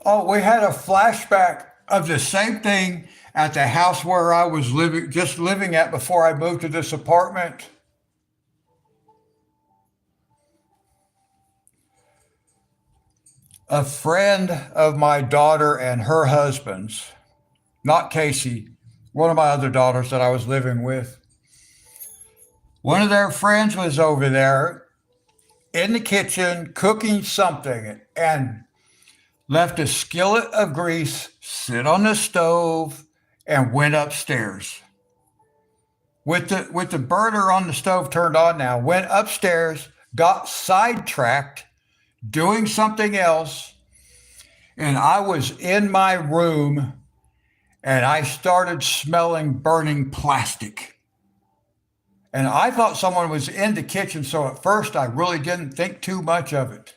S1: Oh, we had a flashback of the same thing at the house where I was living, just living at before I moved to this apartment. A friend of my daughter and her husband's, not Casey, one of my other daughters that I was living with, one of their friends was over there in the kitchen cooking something and left a skillet of grease sit on the stove and went upstairs with the burner on the stove turned on. Now went upstairs, got sidetracked doing something else, and I was in my room and I started smelling burning plastic. And I thought someone was in the kitchen, so at first I really didn't think too much of it.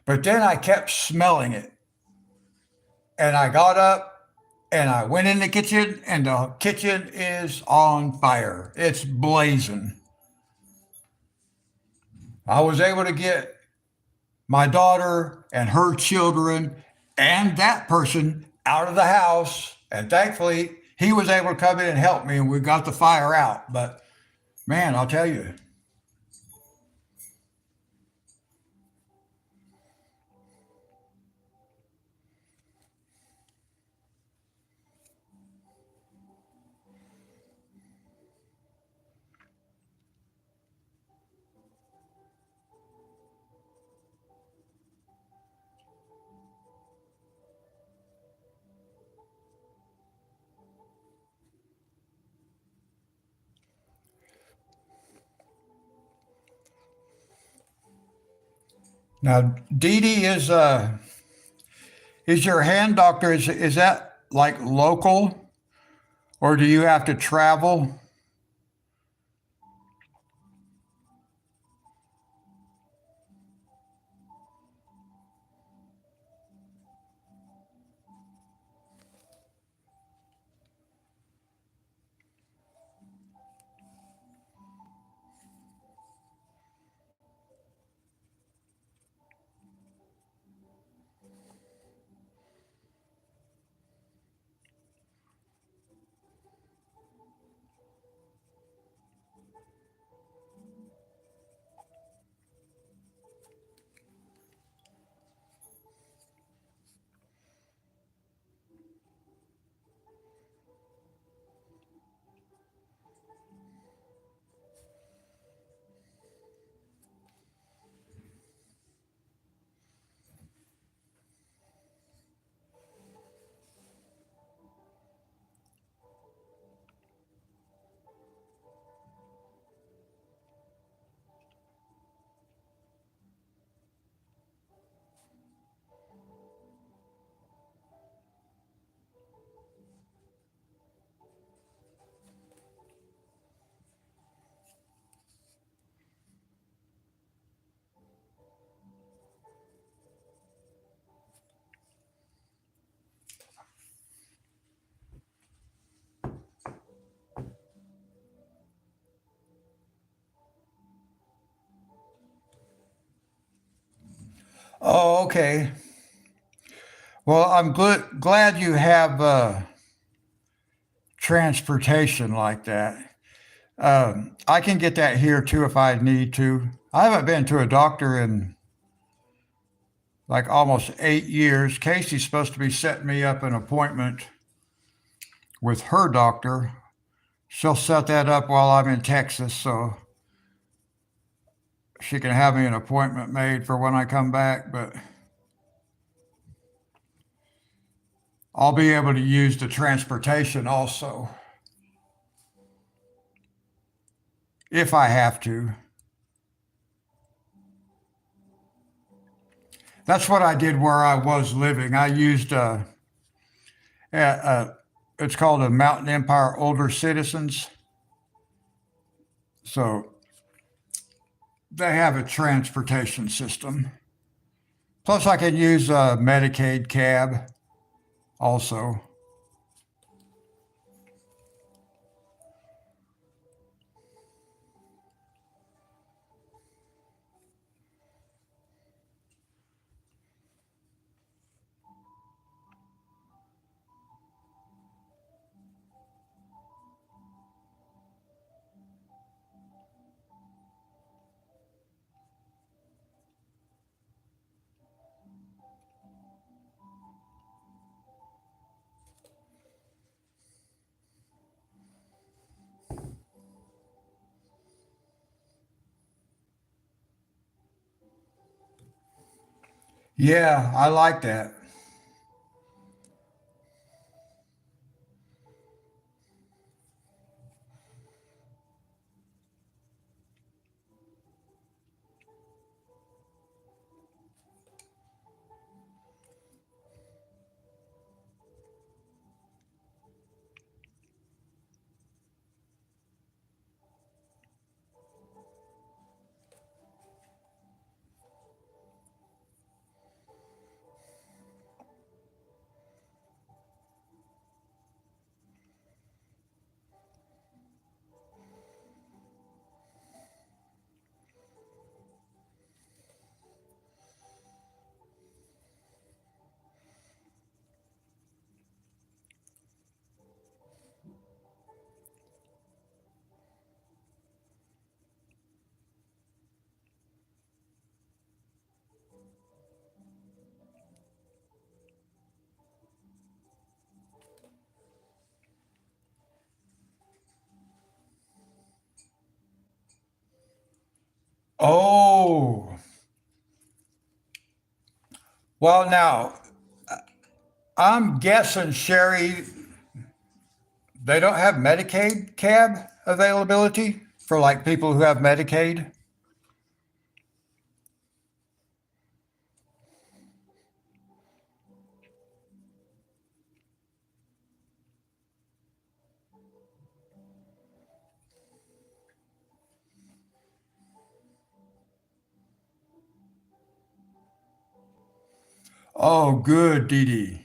S1: But then I kept smelling it. And I got up and I went in the kitchen, and the kitchen is on fire. It's blazing. I was able to get my daughter and her children and that person out of the house. And thankfully, he was able to come in and help me, and we got the fire out. But man, I'll tell you. Now, Dee Dee is your hand doctor? Is that like local, or do you have to travel? Oh, okay. Well, I'm glad you have transportation like that. I can get that here too if I need to. I haven't been to a doctor in like almost 8 years. Casey's supposed to be setting me up an appointment with her doctor. She'll set that up while I'm in Texas so she can have me an appointment made for when I come back. But I'll be able to use the transportation also if I have to. That's what I did where I was living. I used a it's called a Mountain Empire Older Citizens. So they have a transportation system. Plus, I can use a Medicaid cab also. Yeah, I like that. Oh, well, now I'm guessing, Sherry, they don't have Medicaid cab availability for like people who have Medicaid. Oh, good, Dee Dee.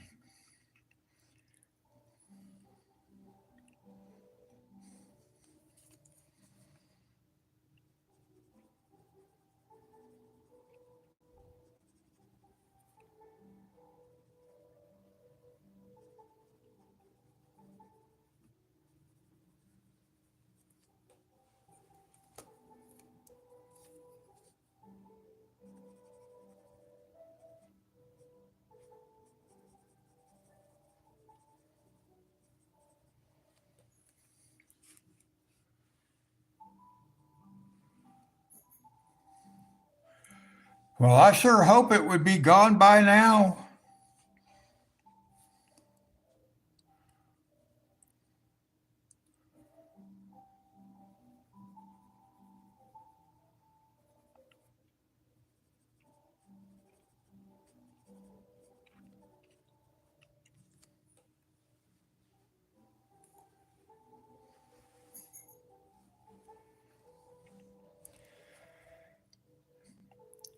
S1: Well, I sure hope it would be gone by now.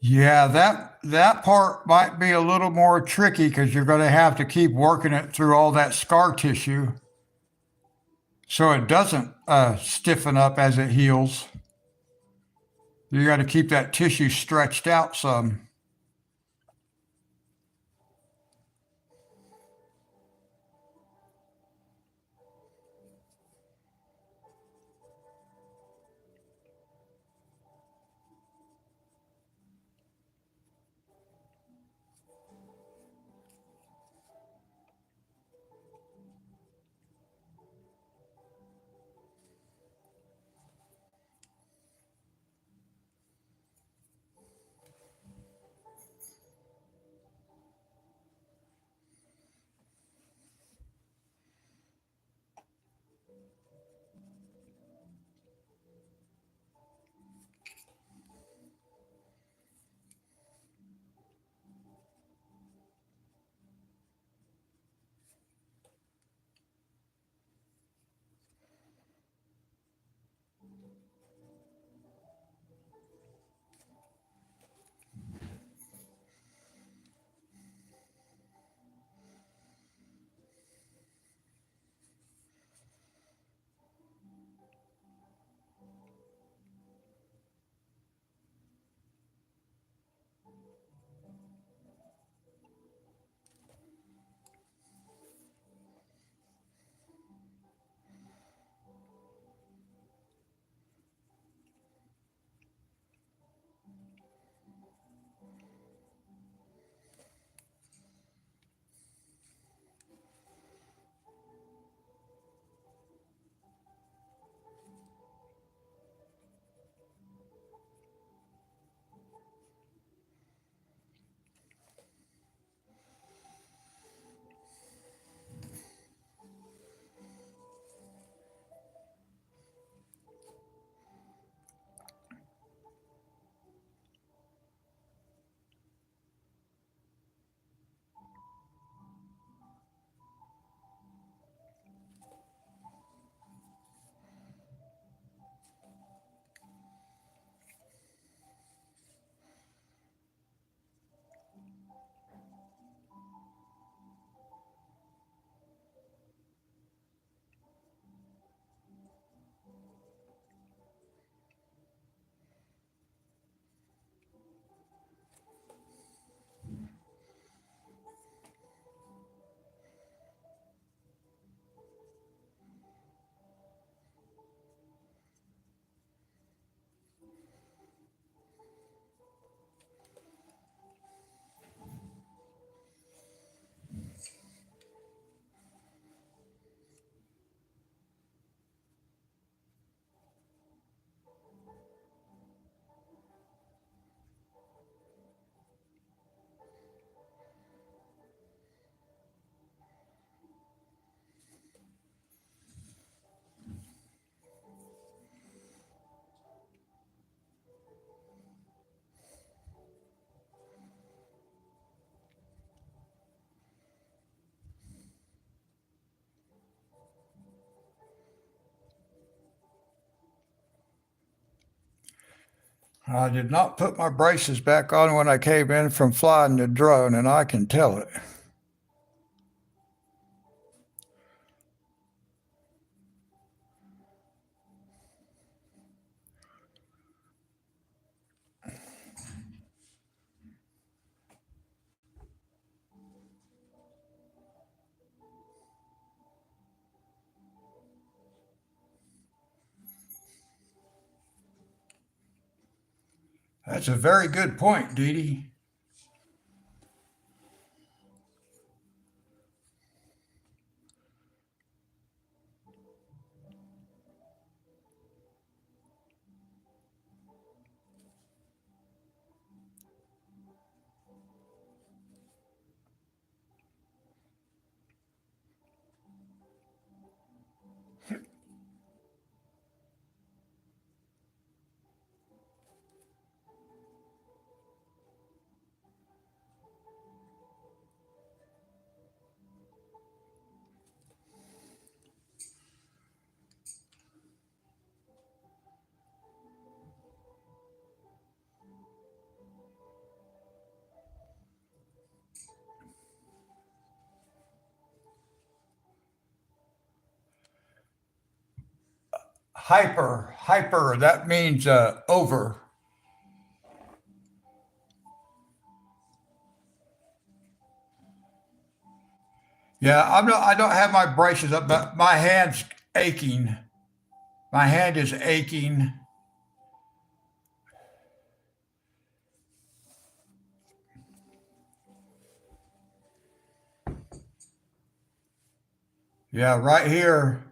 S1: Yeah, that part might be a little more tricky because you're going to have to keep working it through all that scar tissue so it doesn't stiffen up as it heals. You got to keep that tissue stretched out some. I did not put my braces back on when I came in from flying the drone, and I can tell it. That's a very good point, Dee Dee. Hyper, that means over. Yeah, I don't have my braces up, but my hand's aching. My hand is aching. Yeah, right here.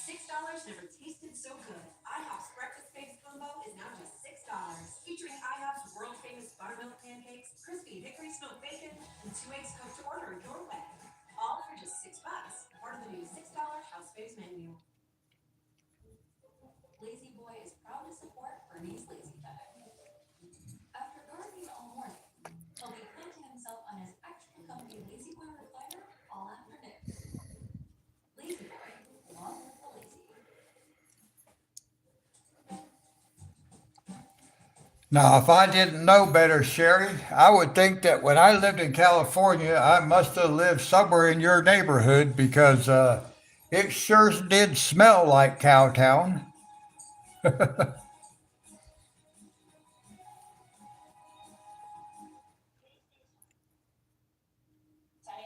S3: $6 never tasted so good. IHOP's breakfast eggs combo is now just $6. Featuring IHOP's world famous buttermilk pancakes, crispy hickory smoked bacon, and 2 eggs cooked to order your way. All for just $6. Part of the new $6 House Faves menu. Lazy Boy is proud to support Bernie's Lazy Bag. After gardening all morning, he'll be planting himself on his extra comfy Lazy Boy recliner all afternoon. Lazy Boy, along with the lazy.
S1: Now, if I didn't know better, Sherry, I would think that when I lived in California, I must have lived somewhere in your neighborhood because it sure did smell like Cowtown.
S3: Signing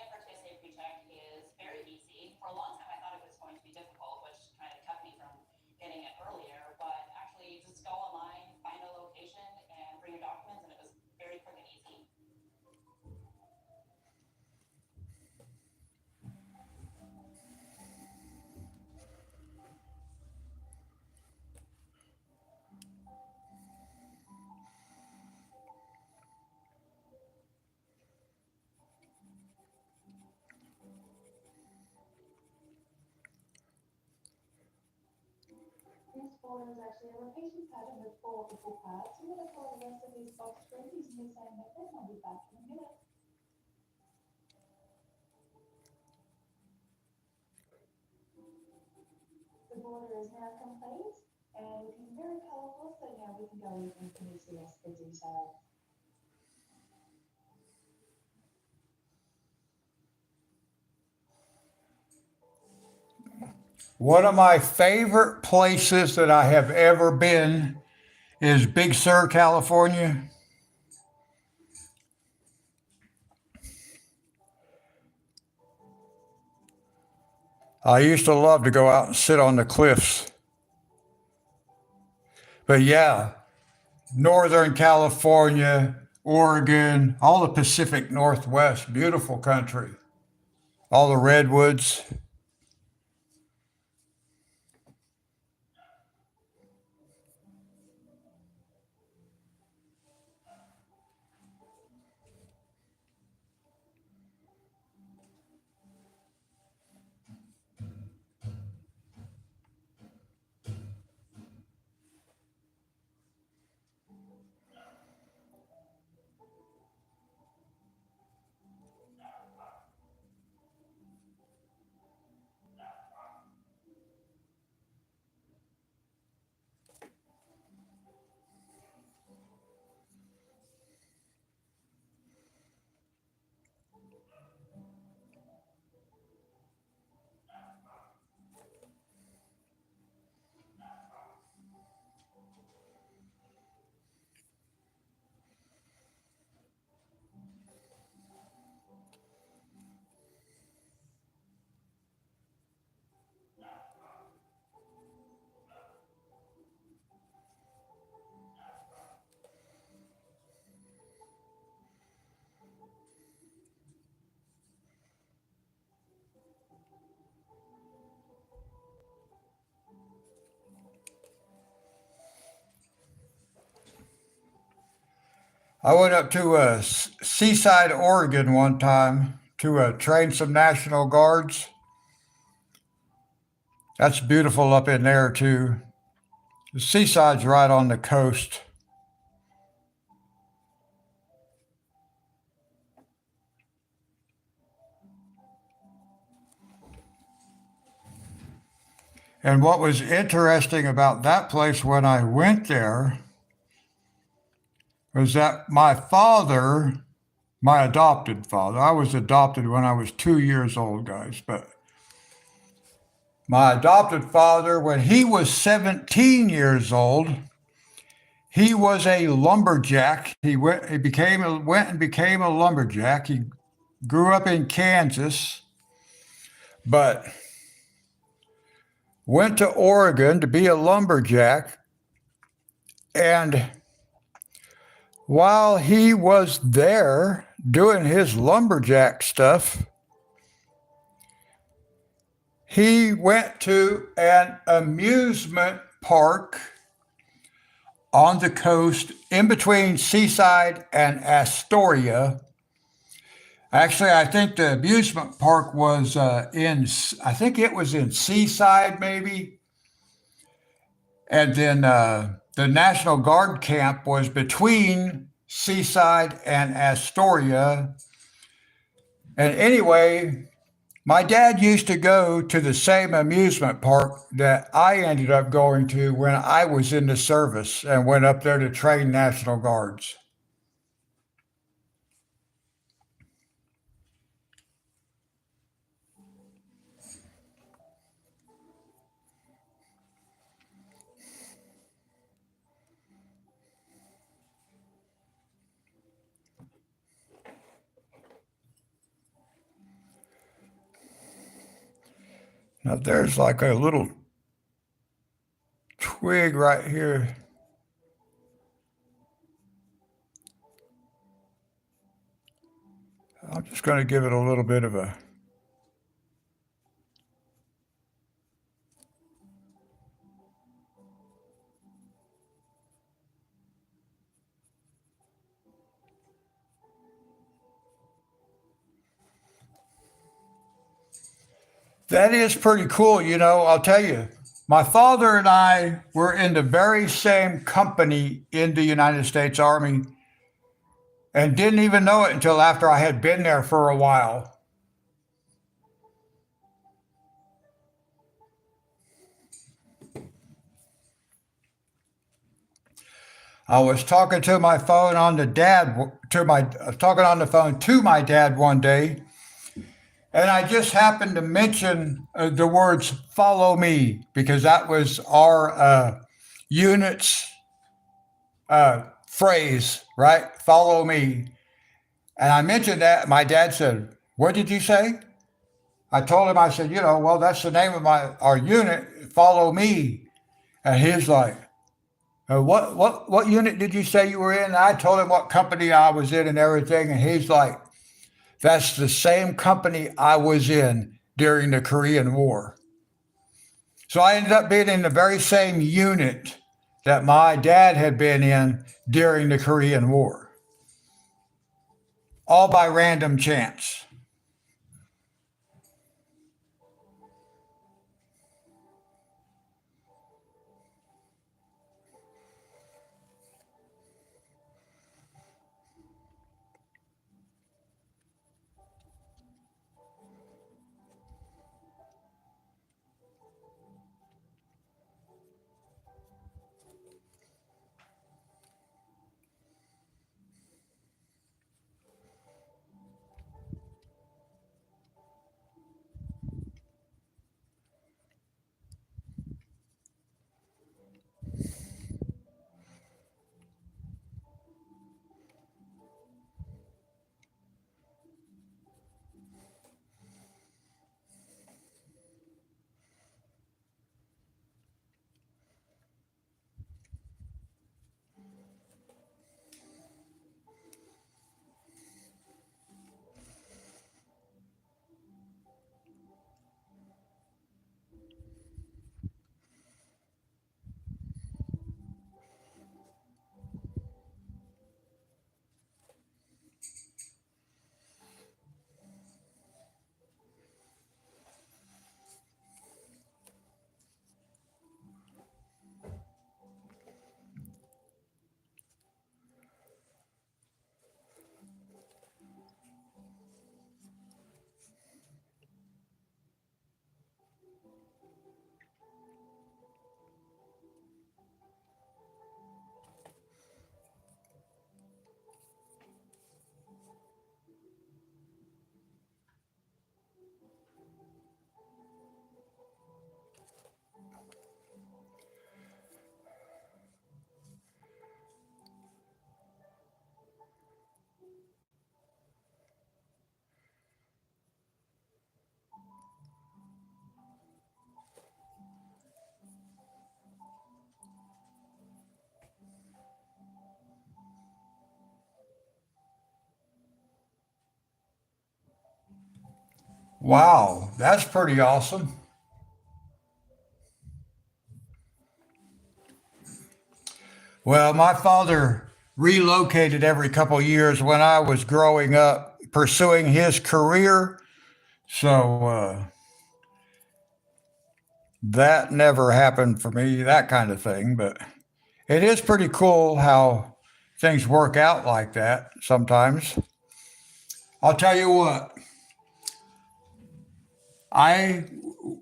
S3: up for TSA PreCheck is very easy. For a long time, I thought it was going to be difficult, which kind of kept me from getting it earlier. But actually, just go online, find a location, and bring your documents, and it was very quick and easy.
S4: This folder is actually a location pattern with 4 equal parts. I'm going to follow the rest of these box screen using the same method, and I'll be back in a minute. The border is now complete and looking very colourful, so now we can go in and finish the rest of the detail.
S1: One of my favorite places that I have ever been is Big Sur, California. I used to love to go out and sit on the cliffs. But yeah, Northern California, Oregon, all the Pacific Northwest, beautiful country. All the redwoods. I went up to Seaside, Oregon one time to train some National Guards. That's beautiful up in there too. The Seaside's right on the coast. And what was interesting about that place when I went there was that my father, my adopted father, I was adopted when I was 2 years old, guys, but my adopted father, when he was 17 years old, he was a lumberjack. Went and became a lumberjack. He grew up in Kansas, but went to Oregon to be a lumberjack. And while he was there doing his lumberjack stuff, he went to an amusement park on the coast in between Seaside and Astoria. Actually, I think the amusement park was I think it was in Seaside maybe. And then the National Guard camp was between Seaside and Astoria. And anyway, my dad used to go to the same amusement park that I ended up going to when I was in the service and went up there to train National Guards. Now there's like a little twig right here. I'm just going to give it a little bit of a. That is pretty cool. I'll tell you, my father and I were in the very same company in the United States Army and didn't even know it until after I had been there for a while. I was talking to my phone on the dad to my I was talking on the phone to my dad one day, and I just happened to mention the words "follow me" because that was our unit's phrase, right? Follow me. And I mentioned that. My dad said, "What did you say?" I told him, I said, well, that's the name of our unit. Follow me. And he's like, what unit did you say you were in? And I told him what company I was in and everything. And he's like, that's the same company I was in during the Korean War. So I ended up being in the very same unit that my dad had been in during the Korean War, all by random chance. Wow, that's pretty awesome. Well, my father relocated every couple of years when I was growing up, pursuing his career. So that never happened for me, that kind of thing. But it is pretty cool how things work out like that sometimes. I'll tell you what, I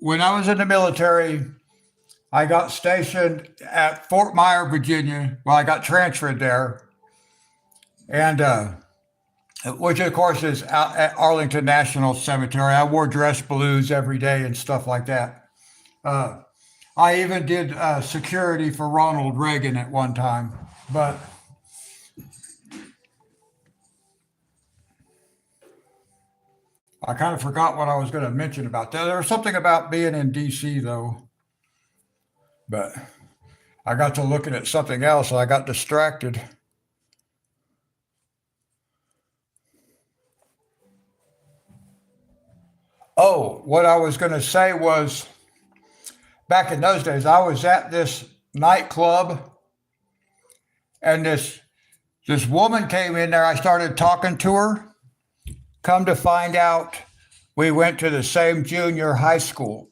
S1: when I was in the military, I got stationed at Fort Myer, Virginia. Well, I got transferred there, and which of course is out at Arlington National Cemetery. I wore dress blues every day and stuff like that. Uh, I even did security for Ronald Reagan at one time, but I kind of forgot what I was going to mention about that. There was something about being in D.C. though, but I got to looking at something else and I got distracted. Oh, what I was going to say was back in those days, I was at this nightclub and this woman came in there. I started talking to her. Come to find out, we went to the same junior high school.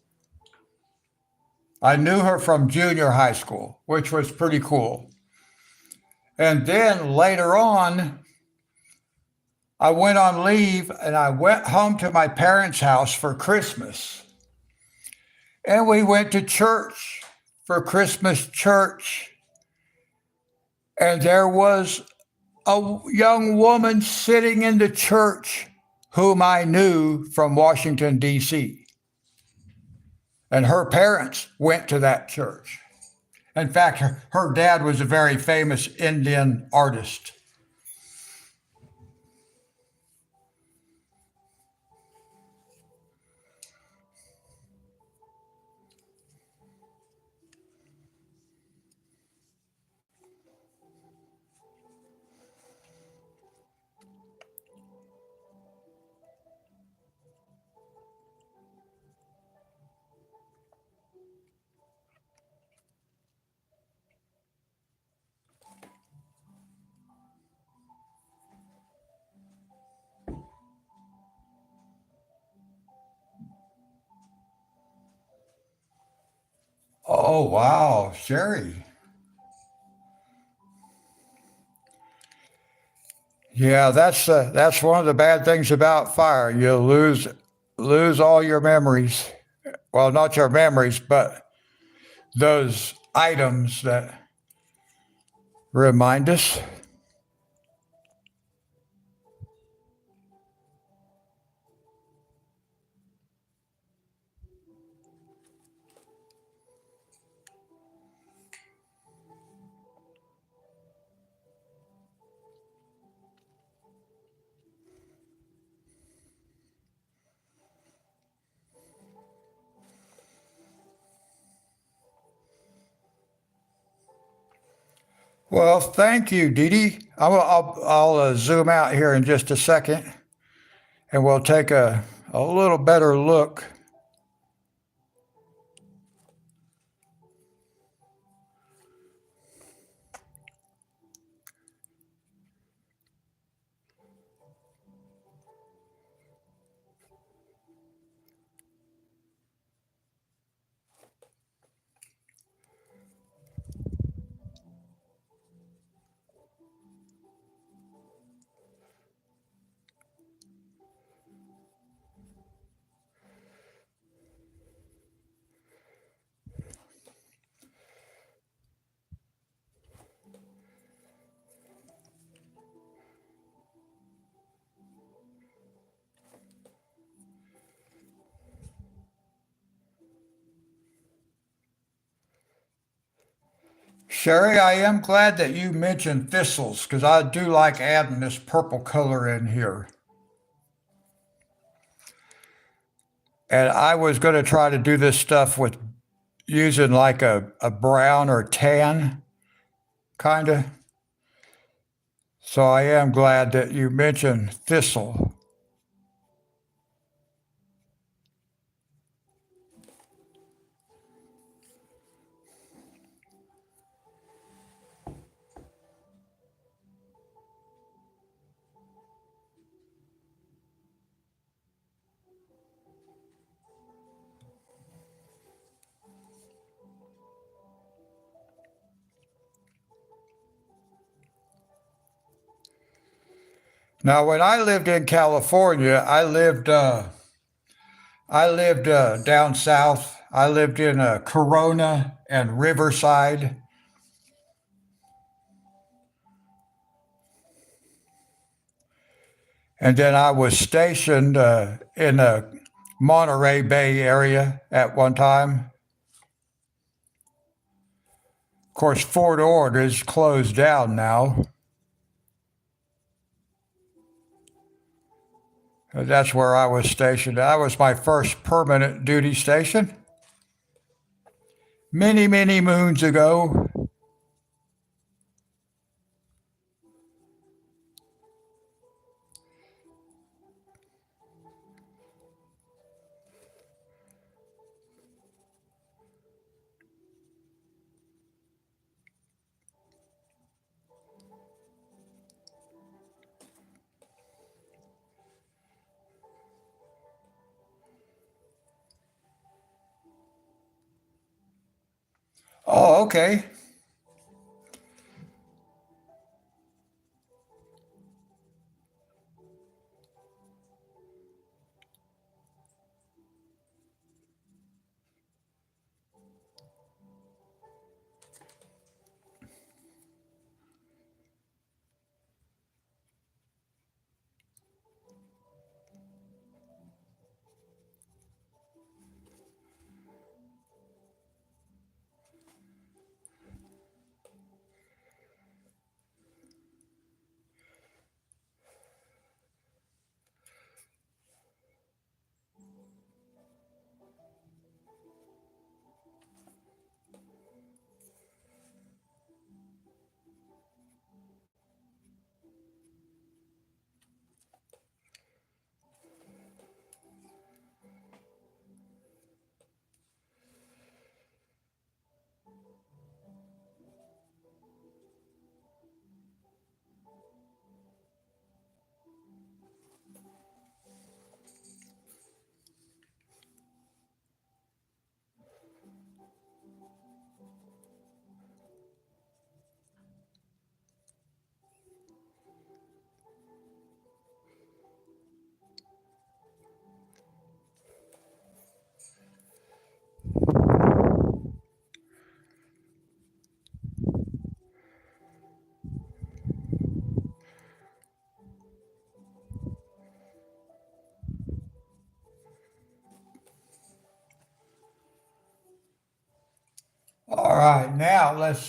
S1: I knew her from junior high school, which was pretty cool. And then later on, I went on leave and I went home to my parents' house for Christmas. And we went to church for Christmas church. And there was a young woman sitting in the church whom I knew from Washington, D.C. And her parents went to that church. In fact, her dad was a very famous Indian artist. Oh, wow, Sherry. Yeah, that's one of the bad things about fire. You lose all your memories. Well, not your memories, but those items that remind us. Well, thank you, Dee Dee. I'll zoom out here in just a second, and we'll take a little better look. Sherry, I am glad that you mentioned thistles because I do like adding this purple color in here. And I was going to try to do this stuff with using like a brown or tan kind of. So I am glad that you mentioned thistle. Now, when I lived in California, I lived down south. I lived in Corona and Riverside. And then I was stationed in the Monterey Bay area at one time. Of course, Fort Ord is closed down now. That's where I was stationed. That was my first permanent duty station many, many moons ago. Oh, okay. All right, now let's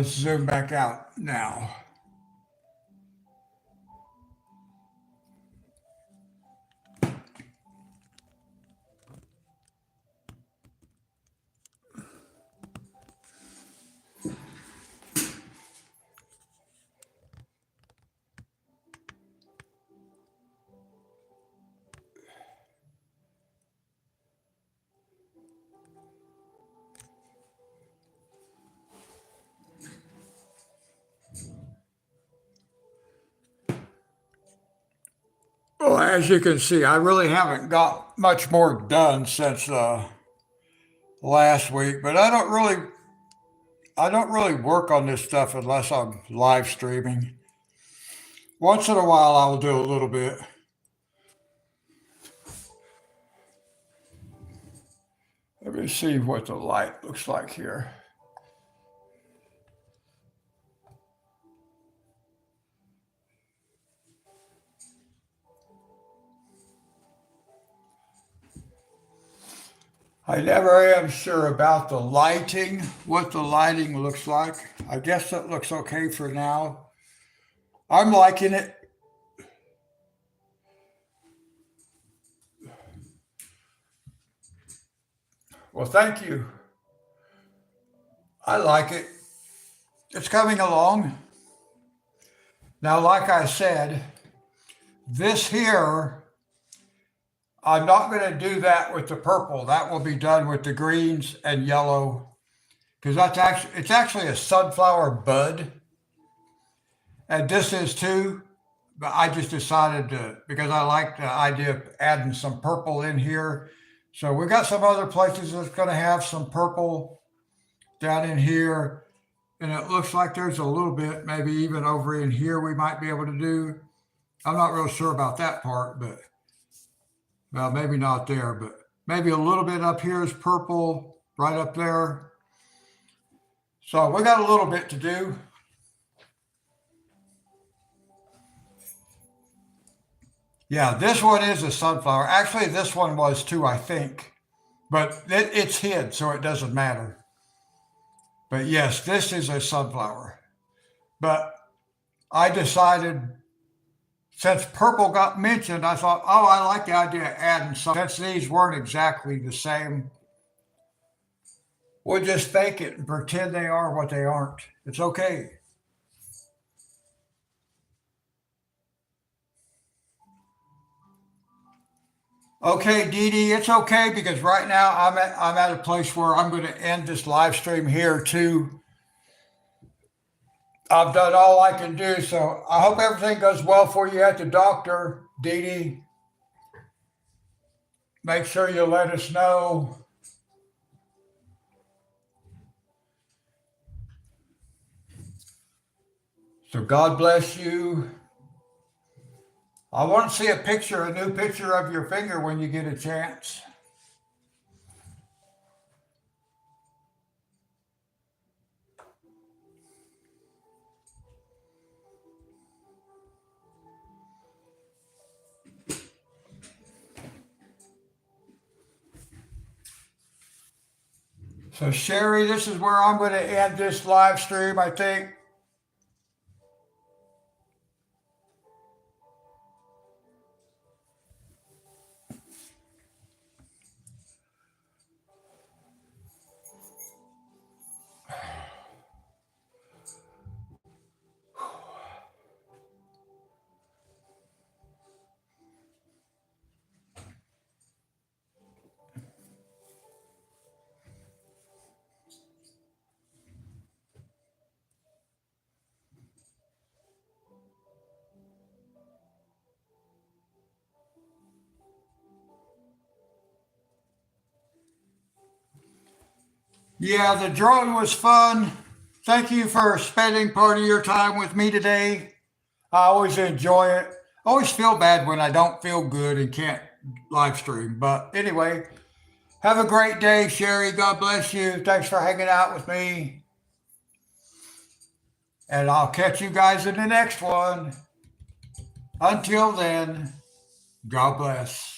S1: zoom back out now. Well, as you can see, I really haven't got much more done since last week, but I don't really work on this stuff unless I'm live streaming. Once in a while, I'll do a little bit. Let me see what the light looks like here. I never am sure about the lighting, what the lighting looks like. I guess it looks okay for now. I'm liking it. Well, thank you. I like it. It's coming along. Now, like I said, this here, I'm not going to do that with the purple. That will be done with the greens and yellow because it's actually a sunflower bud, and this is too. But I just decided to because I like the idea of adding some purple in here. So we got some other places that's going to have some purple down in here. And it looks like there's a little bit, maybe even over in here we might be able to do. I'm not real sure about that part, but well, maybe not there, but maybe a little bit up here is purple, right up there. So we got a little bit to do. Yeah, this one is a sunflower. Actually, this one was too, I think, but it's hid, so it doesn't matter. But yes, this is a sunflower. But I decided, since purple got mentioned, I thought, oh, I like the idea of adding some. Since these weren't exactly the same, we'll just fake it and pretend they are what they aren't. It's okay. Okay, Dee Dee, it's okay because right now I'm at a place where I'm going to end this live stream here too. I've done all I can do, so I hope everything goes well for you at the doctor, Dee Dee. Make sure you let us know. So God bless you. I want to see a new picture of your finger when you get a chance. So Sherry, this is where I'm going to end this live stream, I think. Yeah, the drawing was fun. Thank you for spending part of your time with me today. I always enjoy it. I always feel bad when I don't feel good and can't live stream. But anyway, have a great day, Sherry. God bless you. Thanks for hanging out with me. And I'll catch you guys in the next one. Until then, God bless.